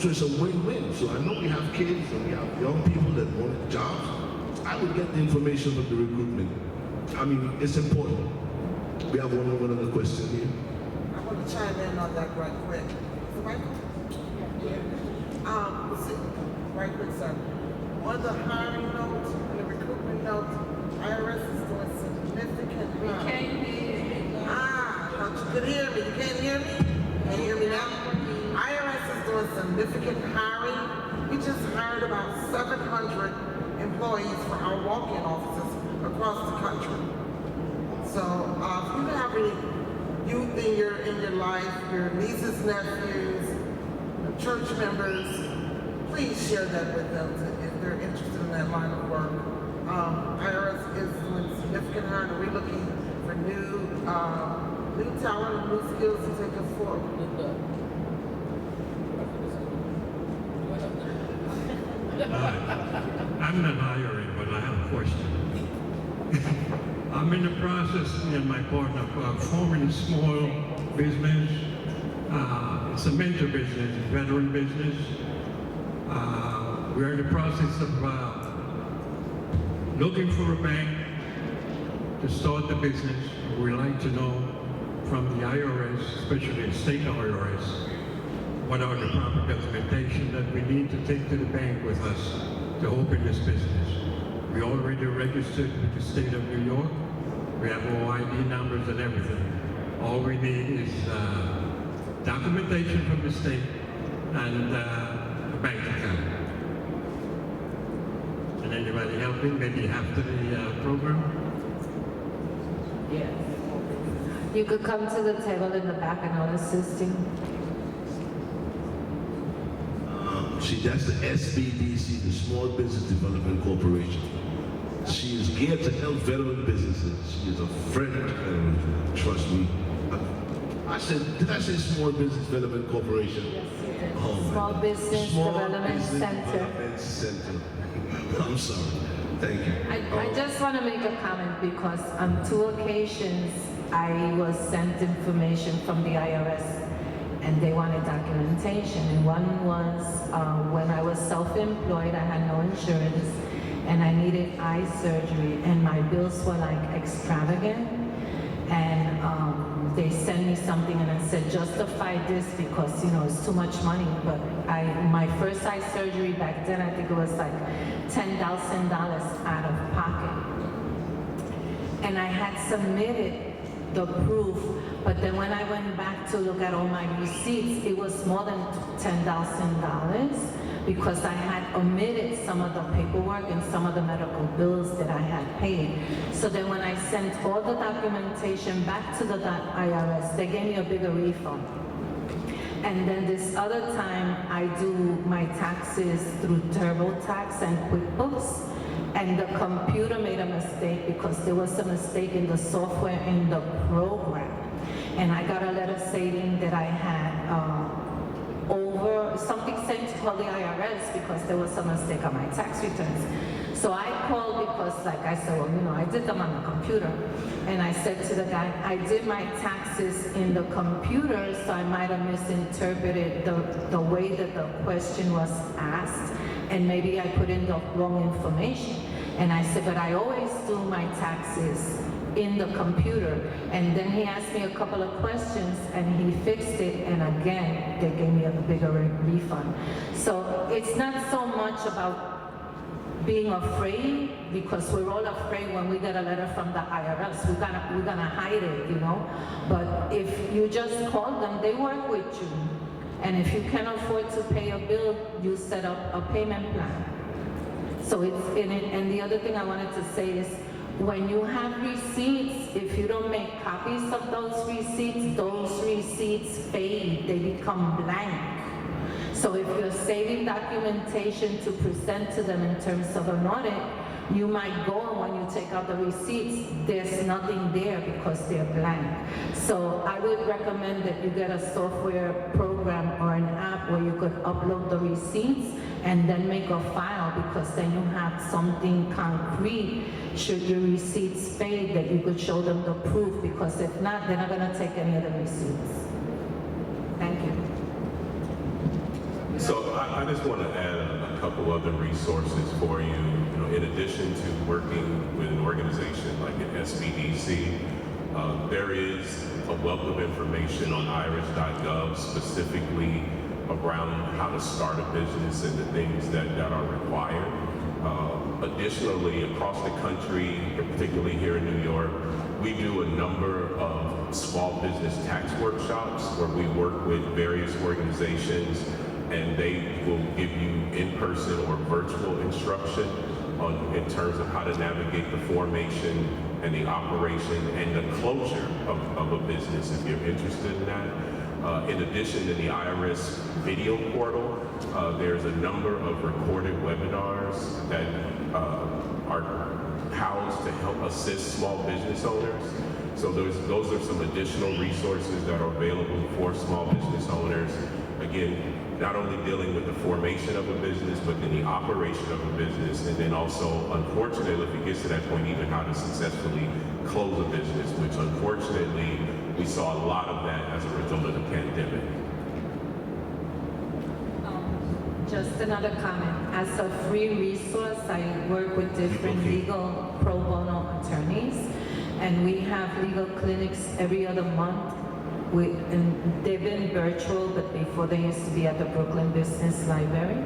So it's a win-win. So I know we have kids and we have young people that want jobs. I would get the information from the recruitment. I mean, it's important. We have one other question here. I want to chime in on that right quick. Is it Michael? Right quick, sir. On the hiring note, on the recruitment note, IRS is doing significant hiring. Thought you could hear me. You can't hear me? Can you hear me now? IRS is doing significant hiring. We just hired about 700 employees for our walk-in offices across the country. So if you have any youth in your life, your nieces, nephews, church members, please share that with them if they're interested in that line of work. IRS is doing significant hiring. We're looking for new talent and new skills to take us forward. I'm not hiring, but I have a question. I'm in the process, me and my partner, of forming a small business. It's a mentor business, a veteran business. We're in the process of looking for a bank to start the business. We'd like to know from the IRS, especially the state IRS, what are the proper documentation that we need to take to the bank with us to open this business. We already registered with the state of New York. We have all ID numbers and everything. All we need is documentation from the state and a bank account. Can anybody help me? Maybe after the program? Yes. You could come to the table in the back and I'll assist you. That's the SBDC, the Small Business Development Corporation. She is geared to help veteran businesses. She is a friend, and trust me. Did I say Small Business Development Corporation? Yes, you did. Small Business Development Center. I'm sorry. Thank you. I just want to make a comment because on 2 occasions I was sent information from the IRS and they wanted documentation. And one was when I was self-employed, I had no insurance and I needed eye surgery and my bills were like extravagant. And they sent me something and I said, justify this because, you know, it's too much money. But my first eye surgery back then, I think it was like $10,000 out of pocket. And I had submitted the proof, but then when I went back to look at all my receipts, it was more than $10,000 because I had omitted some of the paperwork and some of the medical bills that I had paid. So then when I sent all the documentation back to the IRS, they gave me a bigger refund. And then this other time, I do my taxes through TurboTax and QuickBooks, and the computer made a mistake because there was a mistake in the software in the program. And I got a letter stating that I had something sent to call the IRS because there was a mistake on my tax returns. So I called because, like I said, well, you know, I did them on the computer. And I said to the guy, I did my taxes in the computer, so I might have misinterpreted the way that the question was asked, and maybe I put in the wrong information. And I said, but I always do my taxes in the computer. And then he asked me a couple of questions and he fixed it, and again, they gave me a bigger refund. So it's not so much about being afraid, because we're all afraid when we get a letter from the IRS. We're gonna hide it, you know? But if you just call them, they work with you. And if you can't afford to pay a bill, you set up a payment plan. So it's in it. And the other thing I wanted to say is, when you have receipts, if you don't make copies of those receipts fade, they become blank. So if you're saving documentation to present to them in terms of an audit, you might go and when you take out the receipts, there's nothing there because they're blank. So I would recommend that you get a software program or an app where you could upload the receipts and then make a file, because then you have something concrete should your receipts fade that you could show them the proof, because if not, they're not gonna take any of the receipts. Thank you. So I just want to add a couple other resources for you. You know, in addition to working with an organization like an SBDC, there is a wealth of information on irs.gov specifically around how to start a business and the things that are required. Additionally, across the country, particularly here in New York, we do a number of small business tax workshops where we work with various organizations, and they will give you in-person or virtual instruction in terms of how to navigate the formation and the operation and the closure of a business if you're interested in that. In addition to the IRS video portal, there's a number of recorded webinars that are housed to help assist small business owners. So those are some additional resources that are available for small business owners. Again, not only dealing with the formation of a business, but then the operation of a business, and then also, unfortunately, if it gets to that point, even how to successfully close a business, which unfortunately, we saw a lot of that as a result of the pandemic. Just another comment. As a free resource, I work with different legal pro bono attorneys, and we have legal clinics every other month. And they've been virtual, but before they used to be at the Brooklyn Business Library.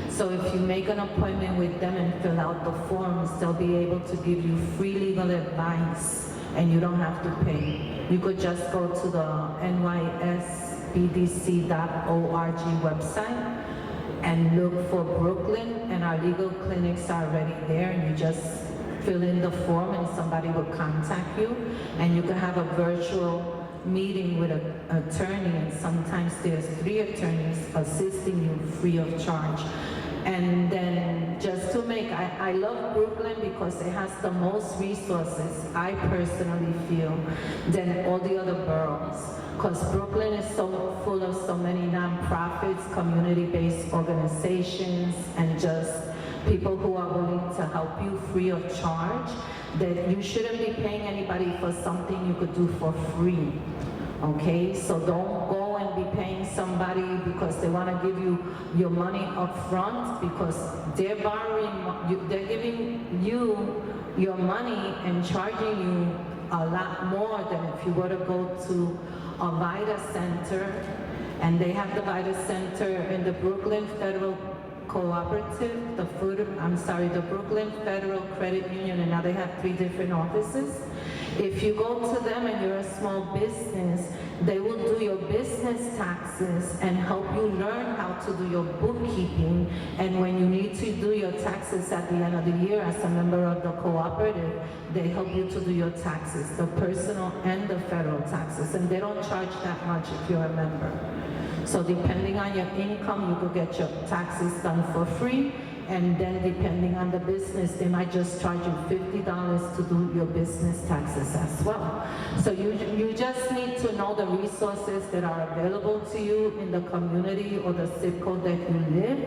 So if you make an appointment with them and fill out the forms, they'll be able to give you free legal advice, and you don't have to pay. You could just go to the nysbdc.org website and look for Brooklyn, and our legal clinics are already there, and you just fill in the form and somebody will contact you, and you can have a virtual meeting with an attorney, and sometimes there's 3 attorneys assisting you free of charge. And then just to make, I love Brooklyn because it has the most resources, I personally feel, than all the other boroughs. Because Brooklyn is so full of so many nonprofits, community-based organizations, and just people who are willing to help you free of charge, that you shouldn't be paying anybody for something you could do for free. Okay, so don't go and be paying somebody because they want to give you your money up front, because they're borrowing, they're giving you your money and charging you a lot more than if you were to go to a VITA Center, and they have the VITA Center in the Brooklyn Federal Cooperative, the Brooklyn Federal Credit Union, and now they have 3 different offices. If you go to them and you're a small business, they will do your business taxes and help you learn how to do your bookkeeping. And when you need to do your taxes at the end of the year as a member of the cooperative, they help you to do your taxes, the personal and the federal taxes. And they don't charge that much if you're a member. So depending on your income, you could get your taxes done for free. And then depending on the business, they might just charge you $50 to do your business taxes as well. So you just need to know the resources that are available to you in the community or the zip code that you live.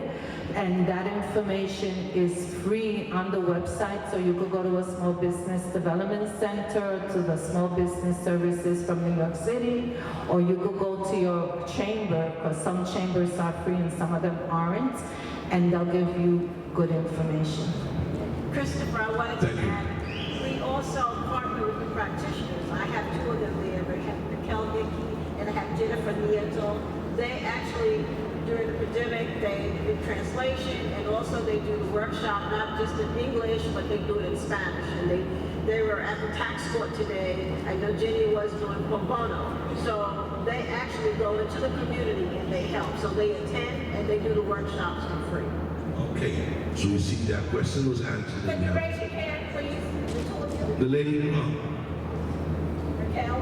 And that information is free on the website. So you could go to a small business development center, to the small business services from New York City, or you could go to your chamber, because some chambers are free and some of them aren't, and they'll give you good information. Christopher, I wanted to add, we also partner with the practitioners. I have 2 of them there. I have Raquel Hickey and I have Jennifer Nieto. They actually, during the pandemic, they did translation, and also they do the workshop, not just in English, but they do it in Spanish. And they were at the tax court today. I know Jenny was doing pro bono. So they actually go into the community and they help. So they attend and they do the workshops for free. Okay, so we see that question was answered. Can you raise your hand, please? The lady, Raquel?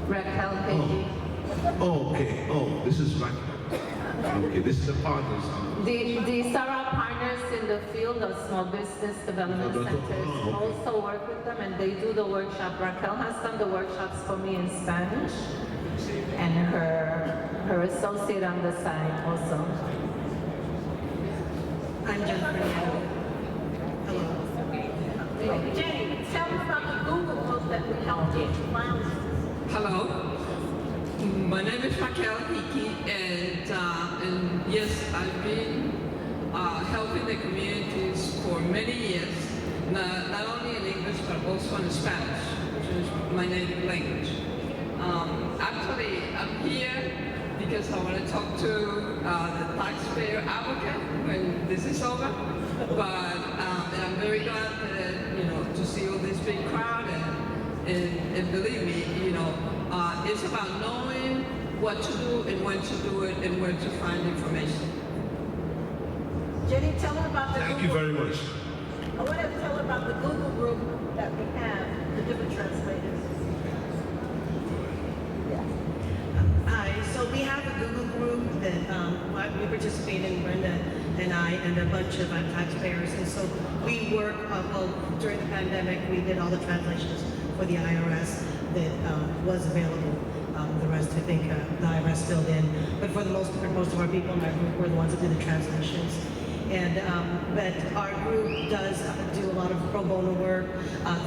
Raquel Hickey. Oh, okay. Oh, this is right. Okay, this is the partners. These are our partners in the field of small business development centers. Also work with them, and they do the workshop. Raquel has done the workshops for me in Spanish, and her associate on the side also. I'm Jeffries. Hello. Jenny, tell me about the Google book that we helped you find. Hello. My name is Raquel Hickey, and yes, I've been helping the communities for many years, not only in English but also in Spanish, which is my native language. Actually, I'm here because I want to talk to the taxpayer advocate when this is over. But and I'm very glad that, to see all this big crowd, and believe me, it's about knowing what to do and when to do it and where to find information. Jenny, tell her about the Thank you very much. I want to tell her about the Google group that we have, the different translators. Hi, so we have a Google group that we participate in, Brenda and I, and a bunch of taxpayers. And so we work, during the pandemic, we did all the translations for the IRS that was available. The rest, I think, the IRS filled in. But for the most part, most of our people in my group were the ones that did the translations. And but our group does do a lot of pro bono work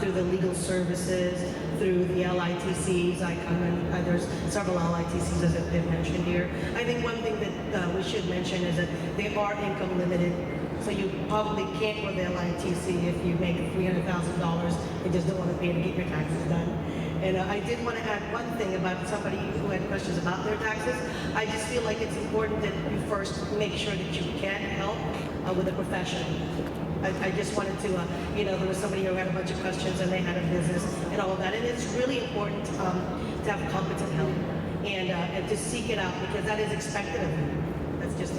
through the legal services, through the LITCs. I come in, there's several LITCs as I've been mentioned here. I think one thing that we should mention is that they are income limited. So you probably can't go to the LITC if you make $300,000 and just don't want to pay to get your taxes done. And I did want to add one thing about somebody who had questions about their taxes. I just feel like it's important that you first make sure that you can help with a professional. I just wanted to, there was somebody who had a bunch of questions and they had a business and all of that. And it's really important to have competent help and to seek it out because that is expected of you. That's just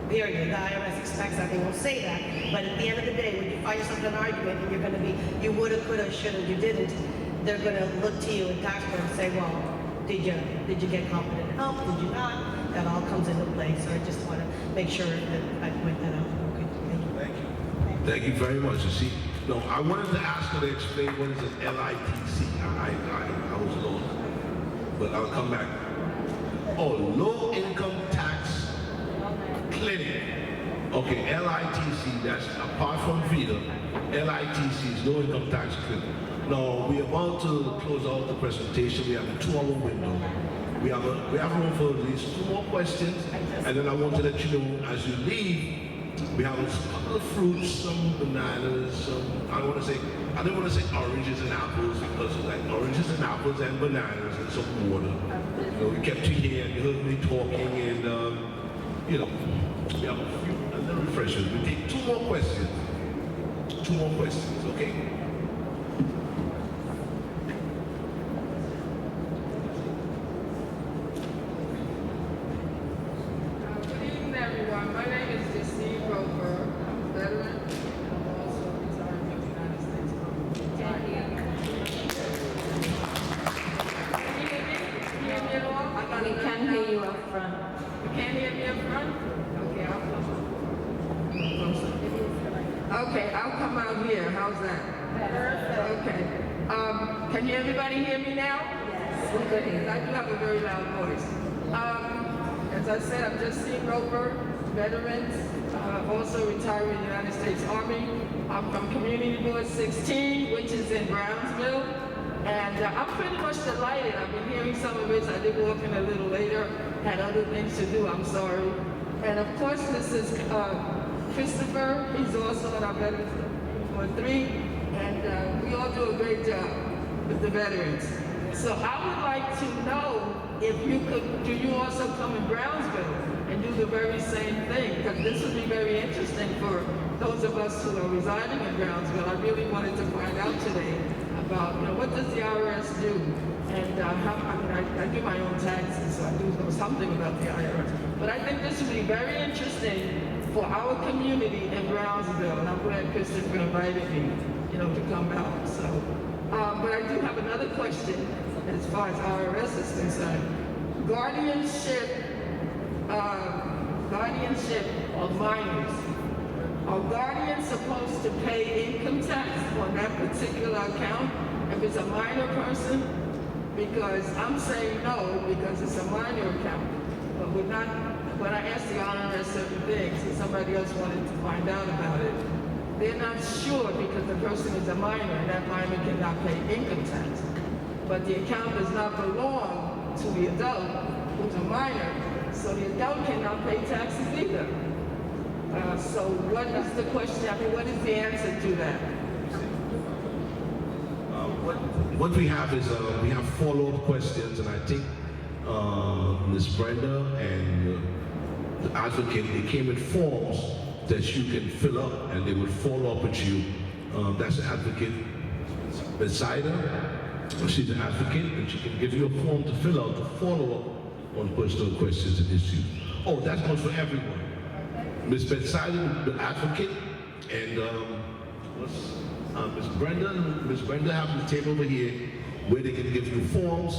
period. The IRS expects that. They won't say that. But at the end of the day, when you find yourself in an argument and you're going to be, you woulda, coulda, shoulda, you didn't, they're going to look to you and taxpayer and say, well, did you get competent help? Did you not? That all comes into play. So I just want to make sure that I point that out. Okay, thank you. Thank you very much. You see, no, I wanted to ask her to explain what is an LITC. I was lost, but I'll come back. Oh, low income tax clinic. Okay, LITC, that's apart from VITA, LITC is low income tax clinic. Now, we're about to close out the presentation. We have a 2-hour window. We have room for at least 2 more questions, and then I want to let you know as you leave, we have a couple of fruits, some bananas, some, I didn't want to say oranges and apples because it's like oranges and apples and bananas and some water. We kept you here and you heard me talking and, we have a few little refreshments. We take 2 more questions. 2 more questions, okay? Okay, I'll come out here. How's that? Okay. Can you everybody hear me now? Yes. Okay. I do have a very loud voice. As I said, I'm Justine Roper, veterans, also retired in the United States Army. I'm from Community Board 16, which is in Brownsville. And I'm pretty much delighted. I've been hearing some of it. I did walk in a little later, had other things to do, I'm sorry. And of course, this is Christopher. He's also on our Veterans Board 3. And we all do a great job with the veterans. So I would like to know if you could, do you also come in Brownsville and do the very same thing? Because this would be very interesting for those of us who are residing in Brownsville. I really wanted to find out today about, what does the IRS do? And I do my own taxes, so I do know something about the IRS. But I think this would be very interesting for our community in Brownsville, and I'm glad Christopher invited me, to come out. So, but I do have another question as far as IRS is concerned. Guardianship of minors. Are guardians supposed to pay income tax on that particular account if it's a minor person? Because I'm saying no, because it's a minor account. But we're not, when I asked the IRS certain things, and somebody else wanted to find out about it, they're not sure because the person is a minor and that minor cannot pay income tax. But the account does not belong to the adult who's a minor, so the adult cannot pay taxes either. So what is the question? I mean, what is the answer to that? What we have is we have follow-up questions, and I think Ms. Brenda and the advocate, they came with forms that you can fill up, and they would follow up with you. That's the advocate beside her. She's an advocate, and she can give you a form to fill out to follow up on personal questions and issues. Oh, that goes for everyone. Ms. Betside, the advocate, and Ms. Brenda have the table over here where they can give you forms,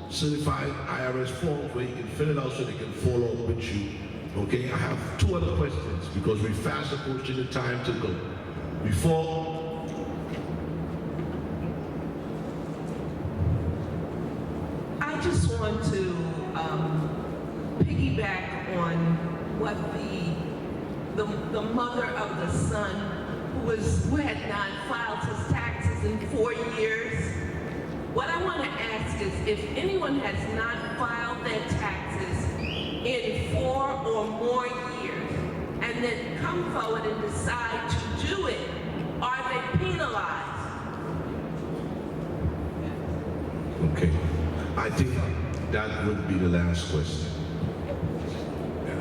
certified IRS forms where you can fill it out so they can follow up with you. Okay, I have two other questions because we're fast approaching the time to go. I just want to piggyback on what the mother of the son who had not filed his taxes in 4 years. What I want to ask is if anyone has not filed their taxes in 4 or more years and then come forward and decide to do it, are they penalized? Okay, I think that would be the last question.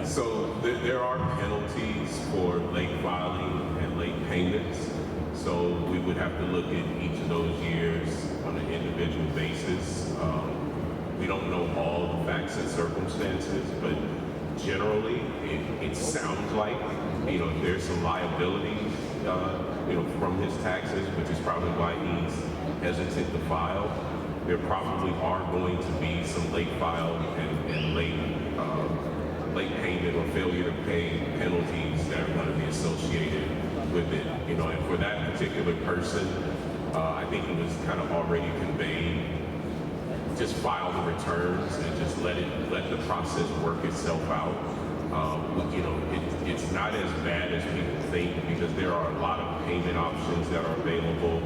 So there are penalties for late filing and late payments. So we would have to look at each of those years on an individual basis. We don't know all the facts and circumstances, but generally it sounds like, there's some liability, from his taxes, which is probably why he's hesitant to file. There probably are going to be some late file and late payment or failure to pay penalties that are going to be associated with it. And for that particular person, I think it was kind of already conveyed. Just file the returns and just let the process work itself out. It's not as bad as people think because there are a lot of payment options that are available.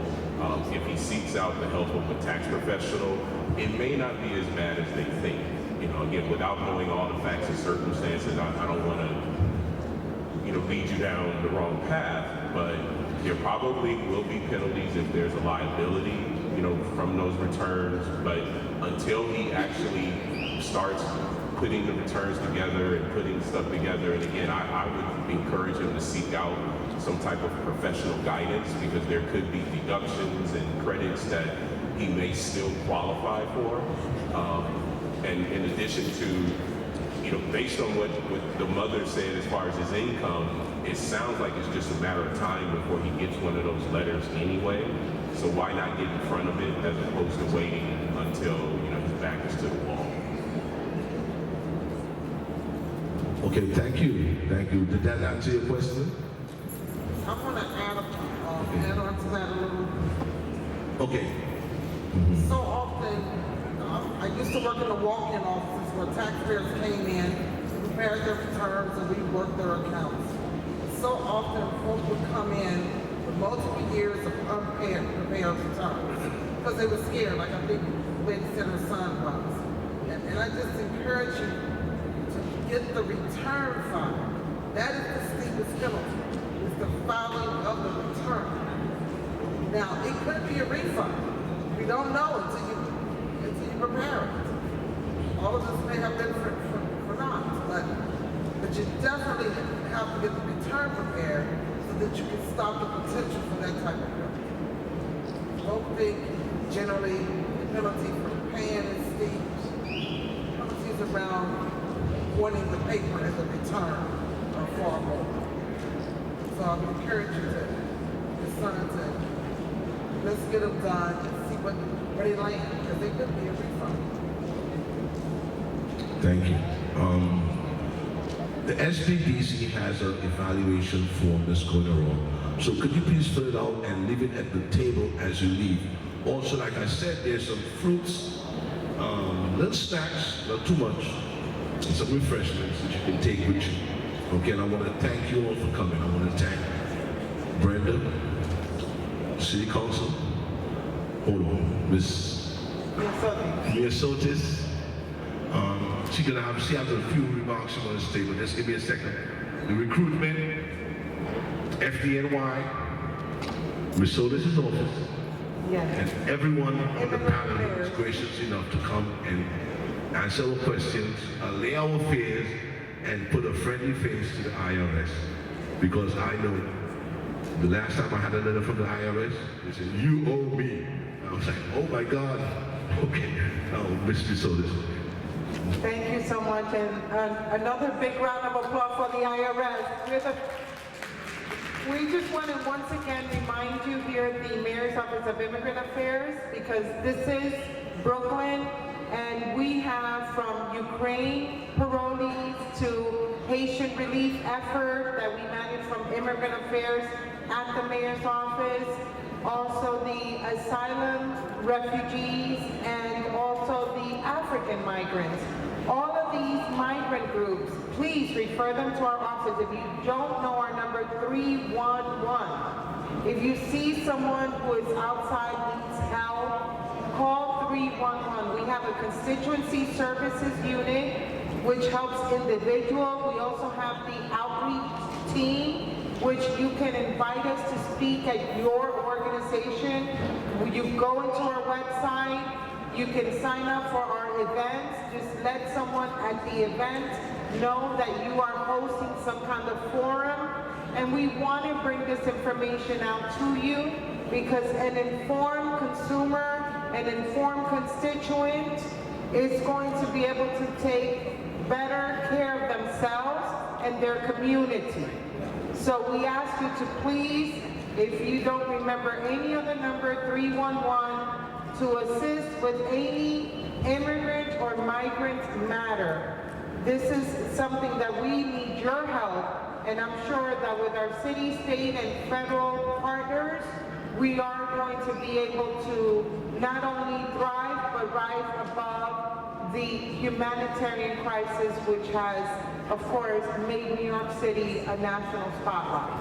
If he seeks out the help of a tax professional, it may not be as bad as they think. Again, without knowing all the facts and circumstances, I don't want to, lead you down the wrong path, but there probably will be penalties if there's a liability, from those returns. But until he actually starts putting the returns together and putting stuff together, and again, I would encourage him to seek out some type of professional guidance because there could be deductions and credits that he may still qualify for. And in addition to, based on what the mother said as far as his income, it sounds like it's just a matter of time before he gets one of those letters anyway. So why not get in front of it as opposed to waiting until, his back is to the wall? Okay, thank you. Did that answer your question? I want to add on to that a little. Okay. So often, I used to work in the walk-in offices where taxpayers came in, prepared their returns, and we worked their accounts. So often, folks would come in with multiple years of prepared returns because they were scared, like I think Lady said her son was. And I just encourage you to get the return filed. That is the steepest penalty, is the filing of the return. Now, it could be a refund. We don't know until you prepare it. All of us may have been for not, but you definitely have to get the return prepared so that you can stop the potential for that type of penalty. Don't think generally the penalty for paying is steep. Penalties around wanting the paper as a return are far more. So I would encourage you to, your son, to let's get them done and see where they land, because they could be a refund. Thank you. The SBDC has an evaluation form that's going around. So could you please fill it out and leave it at the table as you leave? Also, like I said, there's some fruits, little snacks, not too much, and some refreshments that you can take with you. Okay, and I want to thank you all for coming. I want to thank Brenda, City Council. Hold on, Miss Mia Sotis. She has a few remarks she wants to say, but just give me a second. the recruitment, FDNY, Ms. Solis' office, and everyone on the panel who was gracious enough to come and answer our questions, lay our fears, and put a friendly face to the IRS. Because I know the last time I had a letter from the IRS, they said, "You owe me." I was like, oh my God. Okay, Ms. Solis. Thank you so much, and another big round of applause for the IRS. We just want to once again remind you here at the Mayor's Office of Immigrant Affairs, because this is Brooklyn, and we have from Ukraine parolees to Haitian relief effort that we manage from Immigrant Affairs at the Mayor's Office, also the asylum refugees, and also the African migrants. All of these migrant groups, please refer them to our office. If you don't know our number, 311. If you see someone who is outside, needs help, call 311. We have a constituency services unit, which helps individuals. We also have the outreach team, which you can invite us to speak at your organization. You go into our website, you can sign up for our events. Just let someone at the event know that you are hosting some kind of forum. And we want to bring this information out to you because an informed consumer, an informed constituent is going to be able to take better care of themselves and their community. So we ask you to please, if you don't remember any other number, 311, to assist with any immigrant or migrant matter. This is something that we need your help, and I'm sure that with our city, state, and federal partners, we are going to be able to not only thrive, but rise above the humanitarian crisis, which has, of course, made New York City a national spotlight.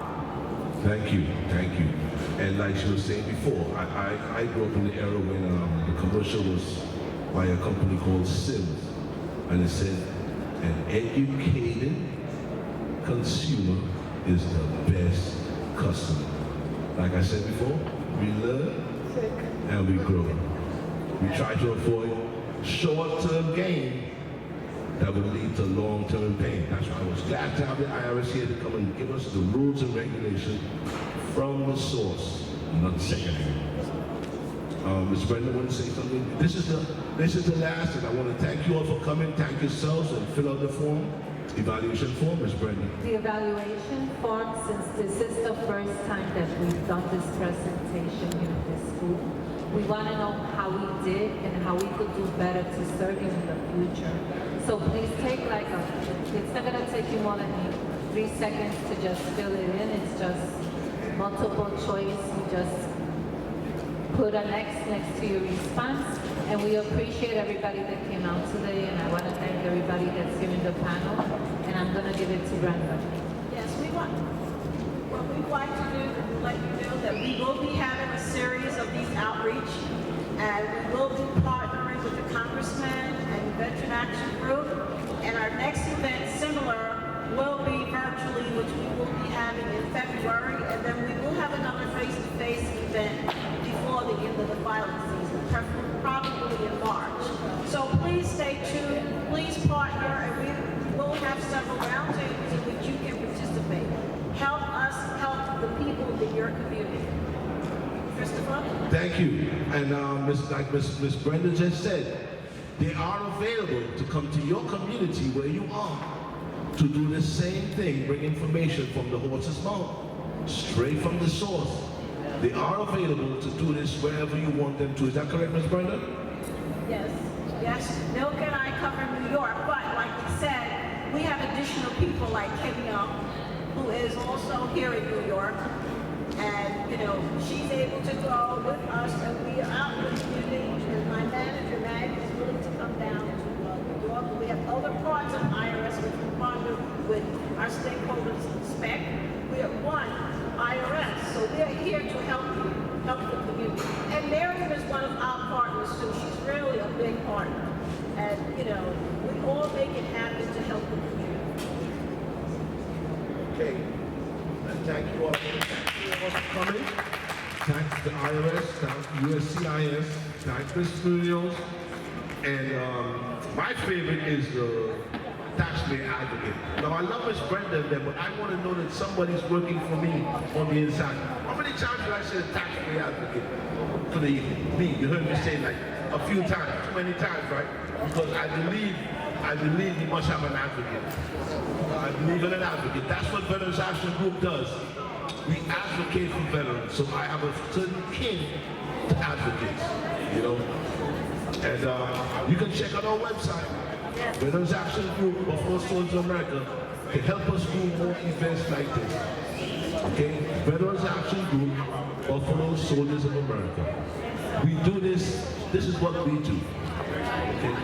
Thank you, thank you. And like she was saying before, I grew up in the era when the commercial was by a company called Sims, and it said, an educated consumer is the best customer. Like I said before, we learn and we grow. We try to avoid short-term gain that will lead to long-term pain. That's why I was glad to have the IRS here to come and give us the rules and regulations from the source, not secondary. Ms. Brenda, want to say something? This is the last, and I want to thank you all for coming. Thank yourselves and fill out the form, evaluation form, Ms. Brenda. The evaluation form, since this is the first time that we've done this presentation here at this school, we want to know how we did and how we could do better to serve you in the future. So please take it's not going to take you more than 3 seconds to just fill it in. It's just multiple choice. You just put an X next to your response. And we appreciate everybody that came out today. And I want to thank everybody that's here in the panel. And I'm going to give it to Brenda. Yes, what we'd like to do is let you know that we will be having a series of these outreach, and we will be partnering with the Congressman and Veteran Action Group, and our next event, similar, will be virtually, which we will be having in February, and then we will have another face-to-face event before the end of the filing season, probably in March. So please stay tuned, please partner, and we will have several roundtables in which you can participate. Help us help the people in your community. Christopher? Thank you. And like Ms. Brenda just said, they are available to come to your community where you are to do the same thing, bring information from the horse's mouth, straight from the source. They are available to do this wherever you want them to. Is that correct, Ms. Brenda? Yes. Milk and I cover New York, but like we said, we have additional people like Kim Young, who is also here in New York. And, she's able to go with us, and we are out in the community, and my manager, Mag, is willing to come down to New York. We have other parts of IRS which we partner with our stakeholders spec. We are one IRS, so we are here to help you, help the community. And Miriam is one of our partners too. She's really a big partner. And, we all make it happen to help the community. Okay. And thank you all for coming. Thanks to IRS, thanks to USCIS, thanks to Studios. And my favorite is the Taxpayer Advocate. Now I love Miss Brenda there, but I want to know that somebody's working for me on the inside. How many times did I say the Taxpayer Advocate for the me? You heard me say like a few times, too many times, right? Because I believe you must have an advocate. I believe in an advocate. That's what Veterans Action Group does. We advocate for veterans. So I have a certain kin to advocates, you know. And you can check out our website, Veterans Action Group, Buffalo Soldiers of America, to help us do more events like this. Okay? Veterans Action Group, Buffalo Soldiers of America. We do this is what we do. Okay?